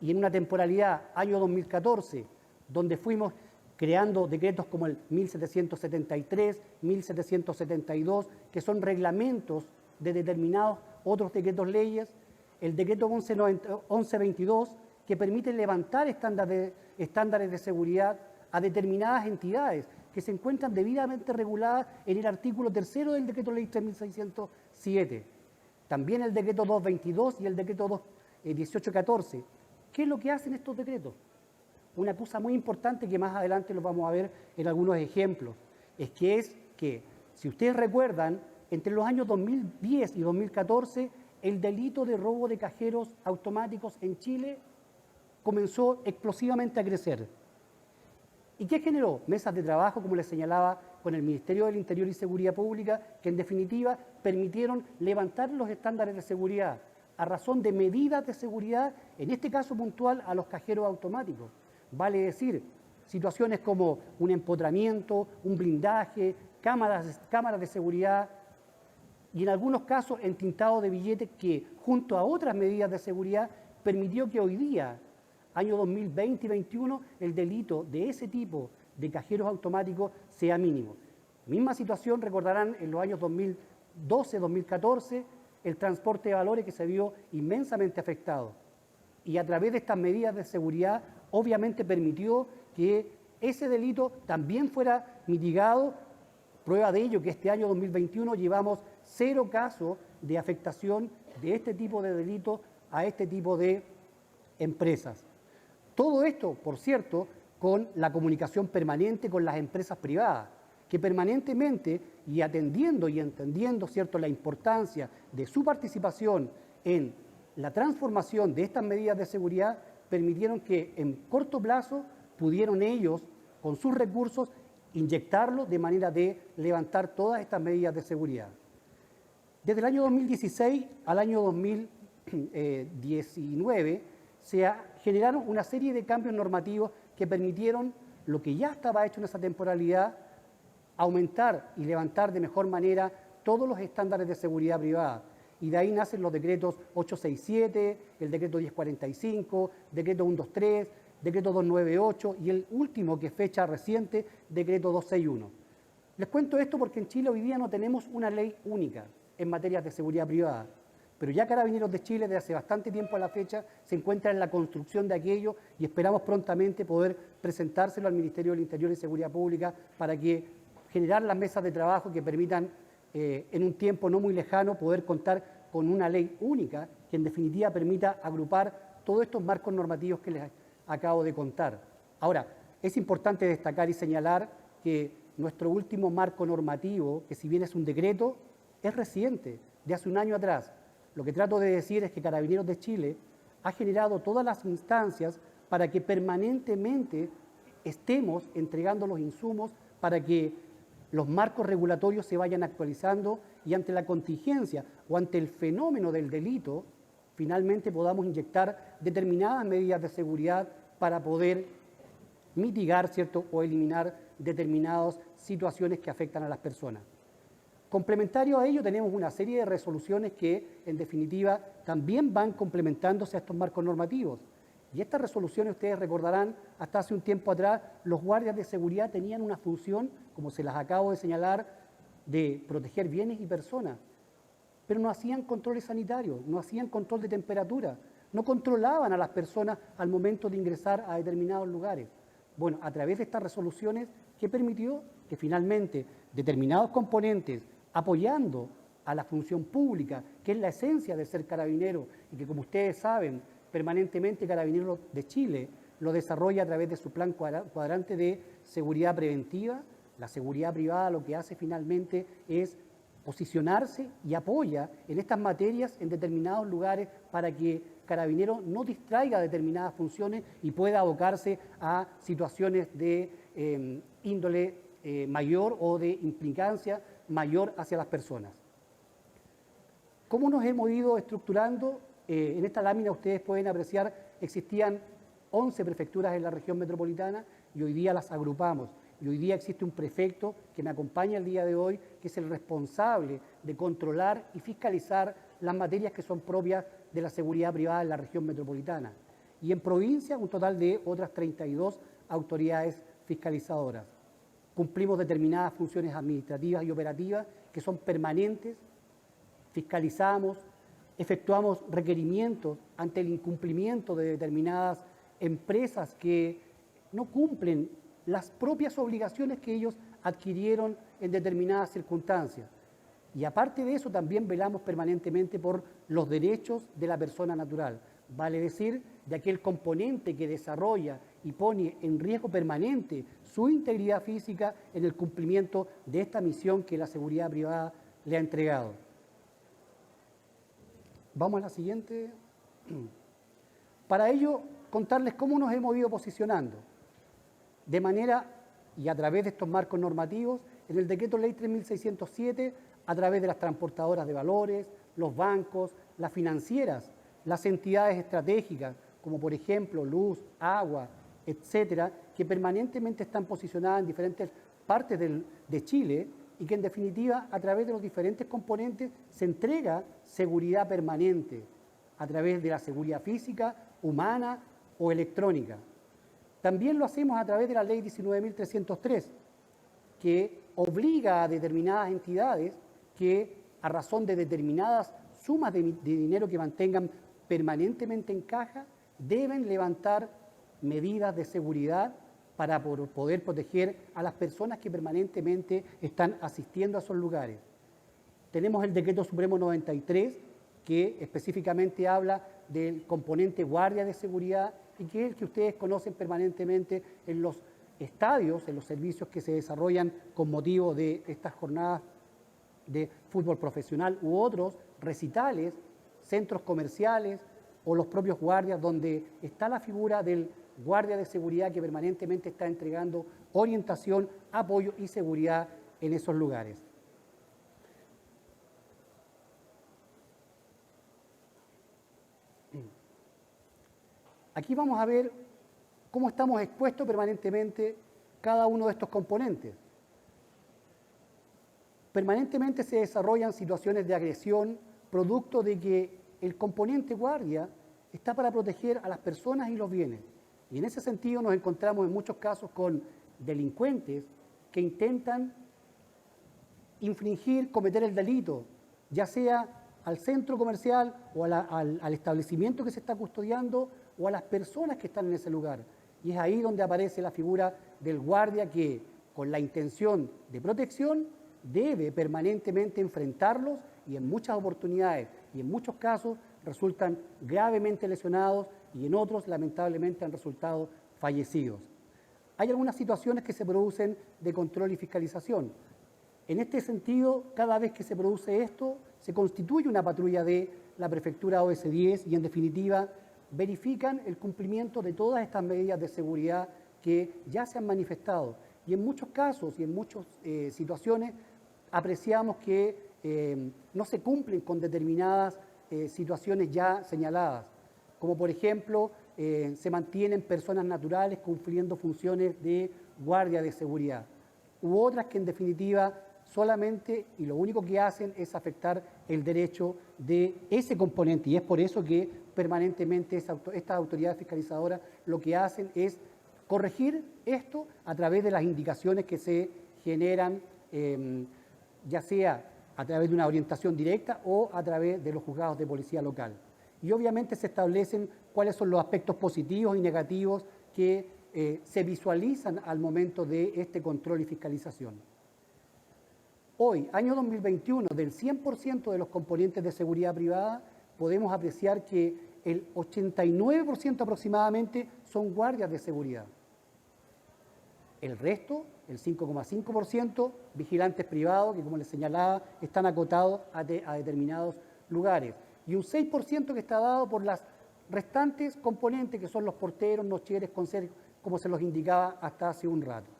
y en una temporalidad, año 2014, donde fuimos creando decretos como el 1773, 1772, que son reglamentos de determinados otros decretos leyes, el decreto 1122, que permite levantar estándares de seguridad a determinadas entidades que se encuentran debidamente reguladas en el artículo 3 del decreto ley 3607. También el decreto 222 y el decreto 1814. ¿Qué es lo que hacen estos decretos? Una cosa muy importante que más adelante lo vamos a ver en algunos ejemplos, es que, si ustedes recuerdan, entre los años 2010 y 2014, el delito de robo de cajeros automáticos en Chile comenzó explosivamente a crecer. ¿Y qué generó? Mesas de trabajo, como les señalaba, con el Ministerio del Interior y Seguridad Pública, que en definitiva permitieron levantar los estándares de seguridad a razón de medidas de seguridad, en este caso puntual, a los cajeros automáticos. Vale decir, situaciones como un empotramiento, un blindaje, cámaras de seguridad y en algunos casos entintado de billetes que, junto a otras medidas de seguridad, permitió que hoy día, año 2020 y 2021, el delito de ese tipo de cajeros automáticos sea mínimo. Misma situación, recordarán, en los años 2012, 2014, el transporte de valores que se vio inmensamente afectado. Y a través de estas medidas de seguridad, obviamente permitió que ese delito también fuera mitigado. Prueba de ello que este año 2021 llevamos 0 casos de afectación de este tipo de delito a este tipo de empresas. Todo esto, por cierto, con la comunicación permanente con las empresas privadas, que permanentemente y atendiendo y entendiendo, ¿cierto?, la importancia de su participación en la transformación de estas medidas de seguridad, permitieron que en corto plazo pudieron ellos, con sus recursos, inyectarlos de manera de levantar todas estas medidas de seguridad. Desde el año 2016 al año 2019 se generaron una serie de cambios normativos que permitieron lo que ya estaba hecho en esa temporalidad, aumentar y levantar de mejor manera todos los estándares de seguridad privada. Y de ahí nacen los decretos 867, el decreto 1045, decreto 123, decreto 298 y el último, que es fecha reciente, decreto 261. Les cuento esto porque en Chile hoy día no tenemos una ley única en materia de seguridad privada, pero ya Carabineros de Chile desde hace bastante tiempo a la fecha se encuentra en la construcción de aquello y esperamos prontamente poder presentárselo al Ministerio del Interior y Seguridad Pública para que generar las mesas de trabajo que permitan en un tiempo no muy lejano poder contar con una ley única que en definitiva permita agrupar todos estos marcos normativos que les acabo de contar. Ahora, es importante destacar y señalar que nuestro último marco normativo, que si bien es un decreto, es reciente, de hace un año atrás. Lo que trato de decir es que Carabineros de Chile ha generado todas las instancias para que permanentemente estemos entregando los insumos para que los marcos regulatorios se vayan actualizando y ante la contingencia o ante el fenómeno del delito, finalmente podamos inyectar determinadas medidas de seguridad para poder mitigar, ¿cierto?, o eliminar determinadas situaciones que afectan a las personas. Complementario a ello, tenemos una serie de resoluciones que, en definitiva, también van complementándose a estos marcos normativos. Y estas resoluciones, ustedes recordarán, hasta hace un tiempo atrás, los guardias de seguridad tenían una función, como se las acabo de señalar, de proteger bienes y personas. Pero no hacían controles sanitarios, no hacían control de temperatura, no controlaban a las personas al momento de ingresar a determinados lugares. Bueno, a través de estas resoluciones, ¿qué permitió? Que finalmente determinados componentes, apoyando a la función pública, que es la esencia de ser carabinero, y que, como ustedes saben, permanentemente Carabineros de Chile lo desarrolla a través de su plan cuadrante de seguridad preventiva, La seguridad privada lo que hace finalmente es posicionarse y apoya en estas materias en determinados lugares para que Carabineros no distraiga determinadas funciones y pueda abocarse a situaciones de índole mayor o de implicancia mayor hacia las personas. ¿Cómo nos hemos ido estructurando? En esta lámina ustedes pueden apreciar, existían 11 prefecturas en la región metropolitana y hoy día las agrupamos. Y hoy día existe un prefecto que me acompaña el día de hoy, que es el responsable de controlar y fiscalizar las materias que son propias de la seguridad privada en la región metropolitana. Y en provincia, un total de otras 32 autoridades fiscalizadoras. Cumplimos determinadas funciones administrativas y operativas que son permanentes, fiscalizamos, efectuamos requerimientos ante el incumplimiento de determinadas empresas que no cumplen las propias obligaciones que ellos adquirieron en determinadas circunstancias. Y aparte de eso, también velamos permanentemente por los derechos de la persona natural, vale decir, de aquel componente que desarrolla y pone en riesgo permanente su integridad física en el cumplimiento de esta misión que la seguridad privada le ha entregado. Vamos a la siguiente. Para ello, contarles cómo nos hemos ido posicionando. De manera, y a través de estos marcos normativos, en el Decreto Ley 3.607, a través de las transportadoras de valores, los bancos, las financieras, las entidades estratégicas, como por ejemplo luz, agua, etcétera, que permanentemente están posicionadas en diferentes partes de Chile y que en definitiva, a través de los diferentes componentes, se entrega seguridad permanente a través de la seguridad física, humana o electrónica. También lo hacemos a través de la Ley 19.303, que obliga a determinadas entidades que, a razón de determinadas sumas de dinero que mantengan permanentemente en caja, deben levantar medidas de seguridad para poder proteger a las personas que permanentemente están asistiendo a esos lugares. Tenemos el Decreto Supremo 93, que específicamente habla del componente guardia de seguridad y que es el que ustedes conocen permanentemente en los estadios, en los servicios que se desarrollan con motivo de estas jornadas de fútbol profesional u otros recitales, centros comerciales o los propios guardias, donde está la figura del guardia de seguridad que permanentemente está entregando orientación, apoyo y seguridad en esos lugares. Aquí vamos a ver cómo estamos expuestos permanentemente cada uno de estos componentes. Permanentemente se desarrollan situaciones de agresión, producto de que el componente guardia está para proteger a las personas y los bienes. Y en ese sentido nos encontramos en muchos casos con delincuentes que intentan infringir, cometer el delito, ya sea al centro comercial o al establecimiento que se está custodiando o a las personas que están en ese lugar. Y es ahí donde aparece la figura del guardia que, con la intención de protección, debe permanentemente enfrentarlos y en muchas oportunidades y en muchos casos resultan gravemente lesionados y en otros lamentablemente han resultado fallecidos. Hay algunas situaciones que se producen de control y fiscalización. En este sentido, cada vez que se produce esto, se constituye una patrulla de la prefectura OS10 y en definitiva verifican el cumplimiento de todas estas medidas de seguridad que ya se han manifestado. Y en muchos casos y en muchas situaciones apreciamos que no se cumplen con determinadas situaciones ya señaladas, como por ejemplo se mantienen personas naturales cumpliendo funciones de guardia de seguridad, u otras que en definitiva solamente y lo único que hacen es afectar el derecho de ese componente. Y es por eso que permanentemente estas autoridades fiscalizadoras lo que hacen es corregir esto a través de las indicaciones que se generan, ya sea a través de una orientación directa o a través de los juzgados de policía local. Y obviamente se establecen cuáles son los aspectos positivos y negativos que se visualizan al momento de este control y fiscalización. Hoy, año 2021, del 100% de los componentes de seguridad privada, podemos apreciar que el 89% aproximadamente son guardias de seguridad. El resto, el 5,5%, vigilantes privados, que como les señalaba, están acotados a determinados lugares. Y un 6% que está dado por las restantes componentes, que son los porteros, nocheres, conserjes, como se los indicaba hasta hace un rato.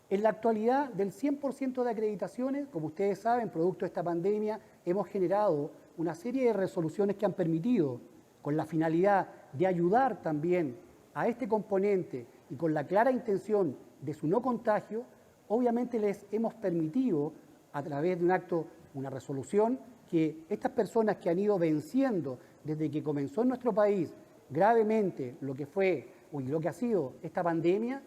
En la actualidad, del 100% de acreditaciones, como ustedes saben, producto de esta pandemia, hemos generado una serie de resoluciones que han permitido, con la finalidad de ayudar también a este componente y con la clara intención de su no contagio, obviamente les hemos permitido, a través de un acto, una resolución, que estas personas que han ido venciendo desde que comenzó en nuestro país gravemente lo que fue y lo que ha sido esta pandemia,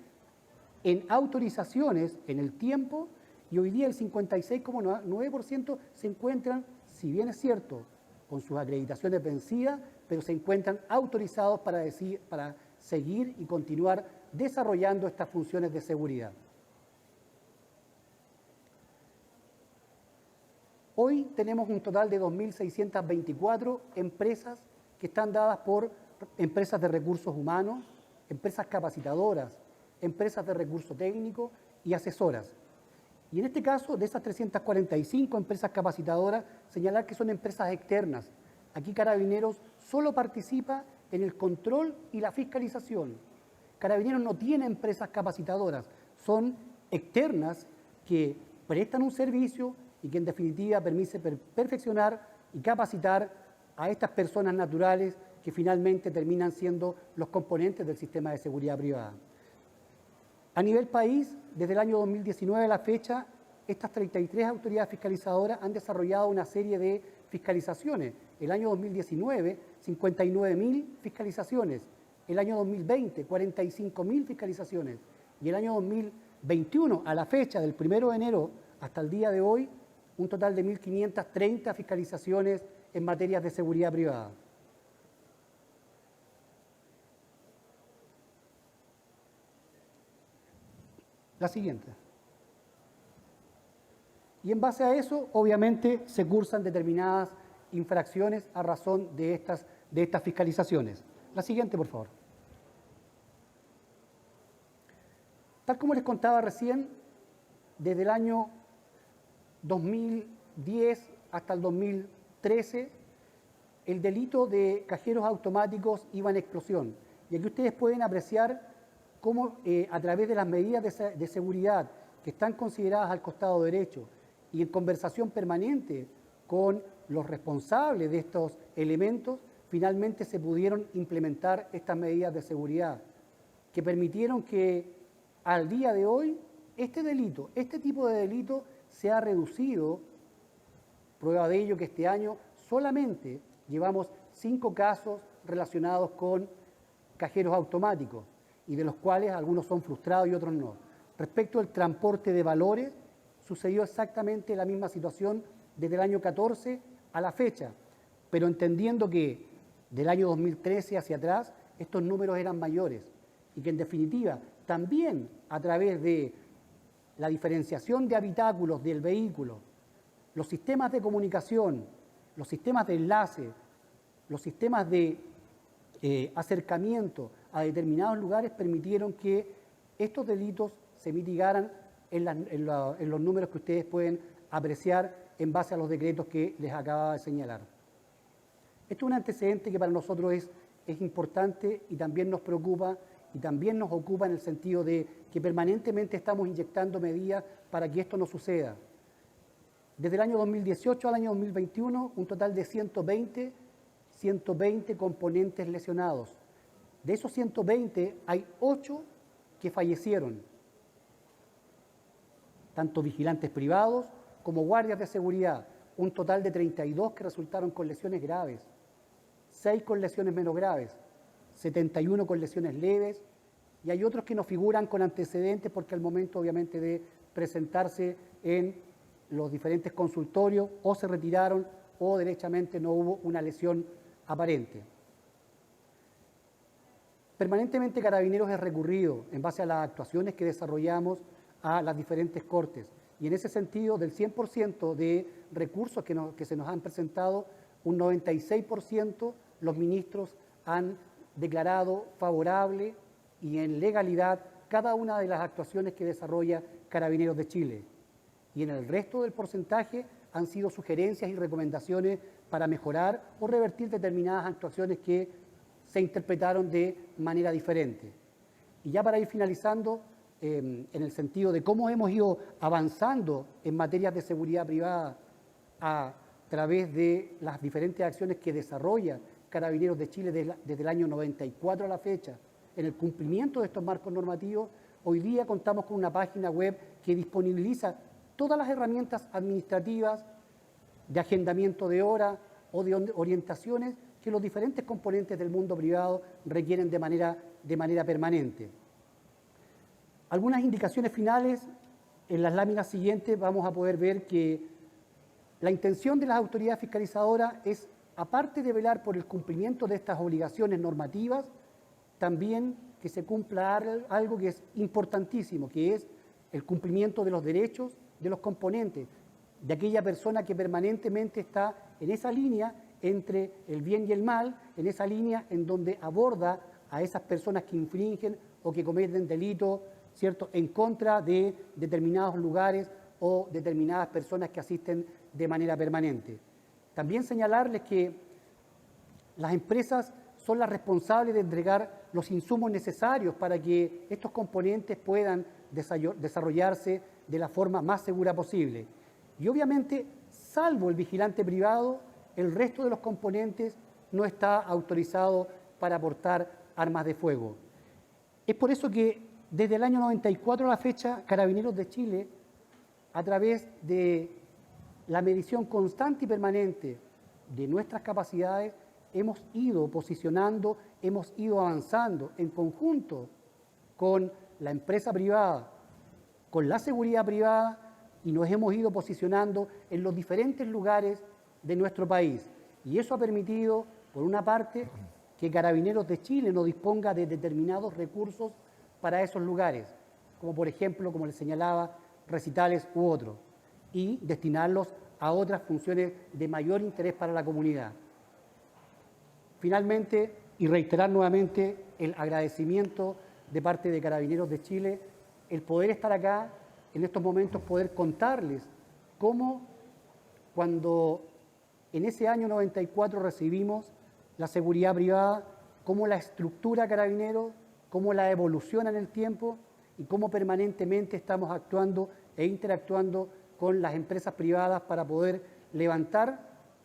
en autorizaciones en el tiempo, y hoy día el 56,9% se encuentran, si bien es cierto, con sus acreditaciones vencidas, pero se encuentran autorizados para seguir y continuar desarrollando estas funciones de seguridad. Hoy tenemos un total de 2.624 empresas que están dadas por empresas de recursos humanos, empresas capacitadoras, empresas de recurso técnico y asesoras. Y en este caso, de esas 345 empresas capacitadoras, señalar que son empresas externas. Aquí Carabineros solo participa en el control y la fiscalización. Carabineros no tiene empresas capacitadoras, son externas que prestan un servicio y que en definitiva permite perfeccionar y capacitar a estas personas naturales que finalmente terminan siendo los componentes del sistema de seguridad privada. A nivel país, desde el año 2019 a la fecha, estas 33 autoridades fiscalizadoras han desarrollado una serie de fiscalizaciones. El año 2019, 59.000 fiscalizaciones. El año 2020, 45.000 fiscalizaciones. Y el año 2021, a la fecha del 1 de enero hasta el día de hoy, un total de 1.530 fiscalizaciones en materias de seguridad privada. La siguiente. Y en base a eso, obviamente, se cursan determinadas infracciones a razón de estas fiscalizaciones. La siguiente, por favor. Tal como les contaba recién, desde el año 2010 hasta el 2013, el delito de cajeros automáticos iba en explosión. Y aquí ustedes pueden apreciar cómo a través de las medidas de seguridad que están consideradas al costado derecho y en conversación permanente con los responsables de estos elementos, finalmente se pudieron implementar estas medidas de seguridad que permitieron que al día de hoy este tipo de delito se ha reducido. Prueba de ello que este año solamente llevamos 5 casos relacionados con cajeros automáticos, y de los cuales algunos son frustrados y otros no. Respecto al transporte de valores, sucedió exactamente la misma situación desde el año 14 a la fecha, pero entendiendo que del año 2013 hacia atrás estos números eran mayores y que en definitiva también a través de la diferenciación de habitáculos del vehículo, los sistemas de comunicación, los sistemas de enlace, los sistemas de acercamiento a determinados lugares permitieron que estos delitos se mitigaran en los números que ustedes pueden apreciar en base a los decretos que les acababa de señalar. Esto es un antecedente que para nosotros es importante y también nos preocupa y también nos ocupa en el sentido de que permanentemente estamos inyectando medidas para que esto no suceda. Desde el año 2018 al año 2021, un total de 120 componentes lesionados. De esos 120, hay 8 que fallecieron, tanto vigilantes privados como guardias de seguridad. Un total de 32 que resultaron con lesiones graves, 6 con lesiones menos graves, 71 con lesiones leves, y hay otros que no figuran con antecedentes porque al momento, obviamente, de presentarse en los diferentes consultorios o se retiraron o derechamente no hubo una lesión aparente. Permanentemente Carabineros es recurrido en base a las actuaciones que desarrollamos a las diferentes cortes, y en ese sentido, del 100% de recursos que se nos han presentado, un 96% los ministros han declarado favorable y en legalidad cada una de las actuaciones que desarrolla Carabineros de Chile. Y en el resto del porcentaje han sido sugerencias y recomendaciones para mejorar o revertir determinadas actuaciones que se interpretaron de manera diferente. Y ya para ir finalizando, en el sentido de cómo hemos ido avanzando en materias de seguridad privada a través de las diferentes acciones que desarrolla Carabineros de Chile desde el año 94 a la fecha, en el cumplimiento de estos marcos normativos, hoy día contamos con una página web que disponibiliza todas las herramientas administrativas de agendamiento de horas o de orientaciones que los diferentes componentes del mundo privado requieren de manera permanente. Algunas indicaciones finales, en las láminas siguientes vamos a poder ver que la intención de las autoridades fiscalizadoras es, aparte de velar por el cumplimiento de estas obligaciones normativas, también que se cumpla algo que es importantísimo, que es el cumplimiento de los derechos de los componentes, de aquella persona que permanentemente está en esa línea entre el bien y el mal, en esa línea en donde aborda a esas personas que infringen o que cometen delitos, ¿cierto?, en contra de determinados lugares o determinadas personas que asisten de manera permanente. También señalarles que las empresas son las responsables de entregar los insumos necesarios para que estos componentes puedan desarrollarse de la forma más segura posible. Y obviamente, salvo el vigilante privado, el resto de los componentes no está autorizado para portar armas de fuego. Es por eso que desde el año 94 a la fecha, Carabineros de Chile, a través de la medición constante y permanente de nuestras capacidades, hemos ido posicionando, hemos ido avanzando en conjunto con la empresa privada, con la seguridad privada, y nos hemos ido posicionando en los diferentes lugares de nuestro país. Y eso ha permitido, por una parte, que Carabineros de Chile no disponga de determinados recursos para esos lugares, como por ejemplo, como les señalaba, recitales u otros, y destinarlos a otras funciones de mayor interés para la comunidad. Finalmente, y reiterar nuevamente el agradecimiento de parte de Carabineros de Chile, el poder estar acá, en estos momentos poder contarles cómo cuando en ese año 94 recibimos la seguridad privada, cómo la estructura Carabineros, cómo la evoluciona en el tiempo y cómo permanentemente estamos actuando e interactuando con las empresas privadas para poder levantar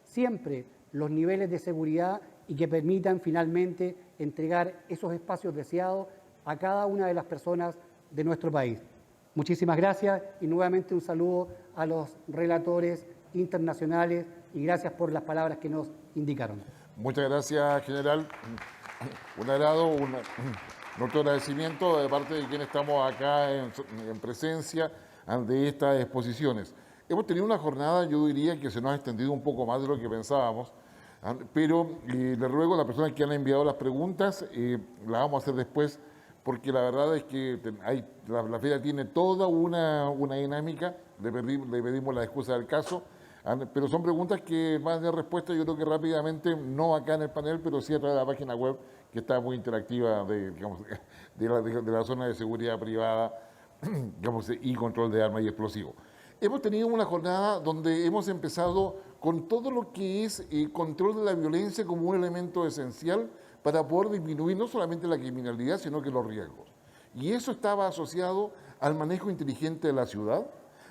siempre los niveles de seguridad y que permitan finalmente entregar esos espacios deseados a cada una de las personas de nuestro país. Muchísimas gracias y nuevamente un saludo a los relatores internacionales y gracias por las palabras que nos indicaron. Muchas gracias, general. Un agrado, nuestro agradecimiento de parte de quienes estamos acá en presencia de estas exposiciones. Hemos tenido una jornada, yo diría, que se nos ha extendido un poco más de lo que pensábamos, pero le ruego a las personas que han enviado las preguntas, las vamos a hacer después, porque la verdad es que la feria tiene toda una dinámica, le pedimos la excusa del caso, pero son preguntas que van a tener respuesta, yo creo que rápidamente, no acá en el panel, pero sí a través de la página web, que está muy interactiva de la zona de seguridad privada, digamos, y control de armas y explosivos. Hemos tenido una jornada donde hemos empezado con todo lo que es el control de la violencia como un elemento esencial para poder disminuir no solamente la criminalidad, sino que los riesgos. Y eso estaba asociado al manejo inteligente de la ciudad,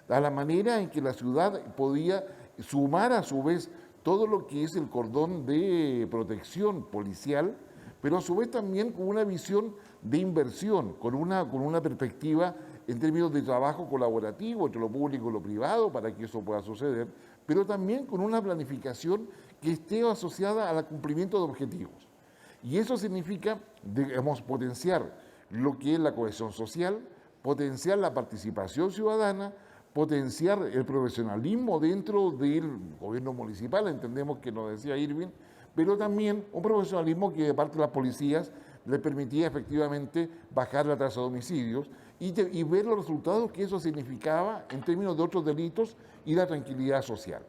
a la manera en que la ciudad podía sumar a su vez todo lo que es el cordón de protección policial, pero a su vez también con una visión de inversión, con una perspectiva en términos de trabajo colaborativo entre lo público y lo privado para que eso pueda suceder, pero también con una planificación que esté asociada al cumplimiento de objetivos. Y eso significa, digamos, potenciar lo que es la cohesión social, potenciar la participación ciudadana, potenciar el profesionalismo dentro del gobierno municipal, entendemos que nos decía Irving, pero también un profesionalismo que de parte de las policías le permitía efectivamente bajar la tasa de homicidios y ver los resultados que eso significaba en términos de otros delitos y la tranquilidad social.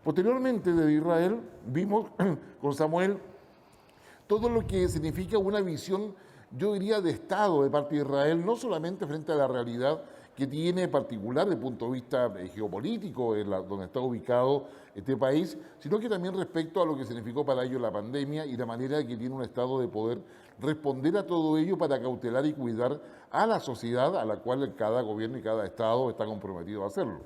Posteriormente, desde Israel, vimos con Samuel todo lo que significa una visión yo diría, de Estado de parte de Israel, no solamente frente a la realidad que tiene particular desde el punto de vista geopolítico, donde está ubicado este país, sino que también respecto a lo que significó para ellos la pandemia y la manera que tiene un Estado de poder responder a todo ello para cautelar y cuidar a la sociedad a la cual cada gobierno y cada Estado está comprometido a hacerlo.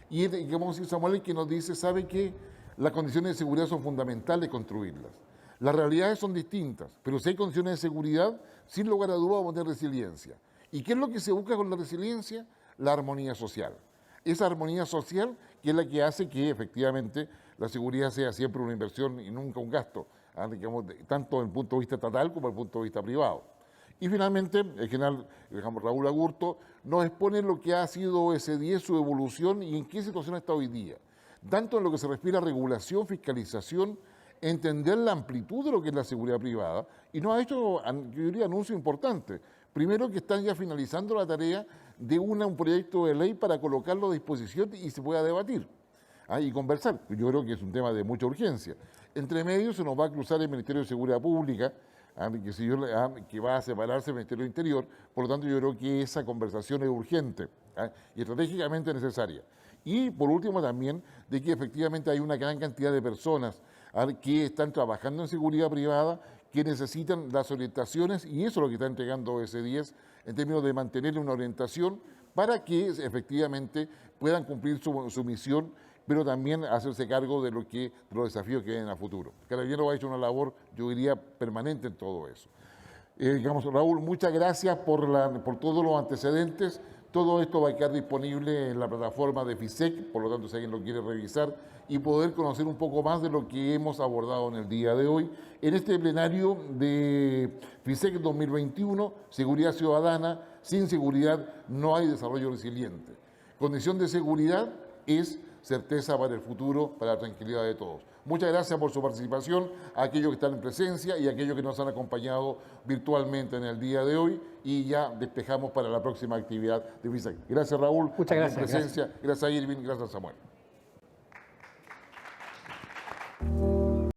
Y como decir Samuel, que nos dice, sabe que las condiciones de seguridad son fundamentales construirlas. Las realidades son distintas, pero si hay condiciones de seguridad, sin lugar a dudas vamos a tener resiliencia. ¿Y qué es lo que se busca con la resiliencia? La armonía social. Esa armonía social que es la que hace que efectivamente la seguridad sea siempre una inversión y nunca un gasto, digamos, tanto desde el punto de vista estatal como desde el punto de vista privado. Y finalmente, el general Raúl Agurto nos expone lo que ha sido ese 10, su evolución y en qué situación está hoy día. Tanto en lo que se refiere a regulación, fiscalización, entender la amplitud de lo que es la seguridad privada, y nos ha hecho, yo diría, anuncio importante. Primero, que están ya finalizando la tarea de un proyecto de ley para colocarlo a disposición y se pueda debatir y conversar. Yo creo que es un tema de mucha urgencia. Entre medio se nos va a cruzar el Ministerio de Seguridad Pública, que va a separarse del Ministerio del Interior, por lo tanto yo creo que esa conversación es urgente y estratégicamente necesaria. Y por último también de que efectivamente hay una gran cantidad de personas que están trabajando en seguridad privada, que necesitan las orientaciones, y eso es lo que está entregando S10 en términos de mantener una orientación para que efectivamente puedan cumplir su misión, pero también hacerse cargo de los desafíos que vienen a futuro. Carabineros ha hecho una labor, yo diría, permanente en todo eso. Raúl, muchas gracias por todos los antecedentes. Todo esto va a quedar disponible en la plataforma de FISEC, por lo tanto, si alguien lo quiere revisar y poder conocer un poco más de lo que hemos abordado en el día de hoy, en este plenario de FISEC 2021, Seguridad Ciudadana. Sin seguridad no hay desarrollo resiliente. Condición de seguridad es certeza para el futuro, para la tranquilidad de todos. Muchas gracias por su participación, a aquellos que están en presencia y a aquellos que nos han acompañado virtualmente en el día de hoy, y ya despejamos para la próxima actividad de FISEC. Gracias, Raúl. Muchas gracias. Por su presencia. Gracias, Irving. Gracias, Samuel.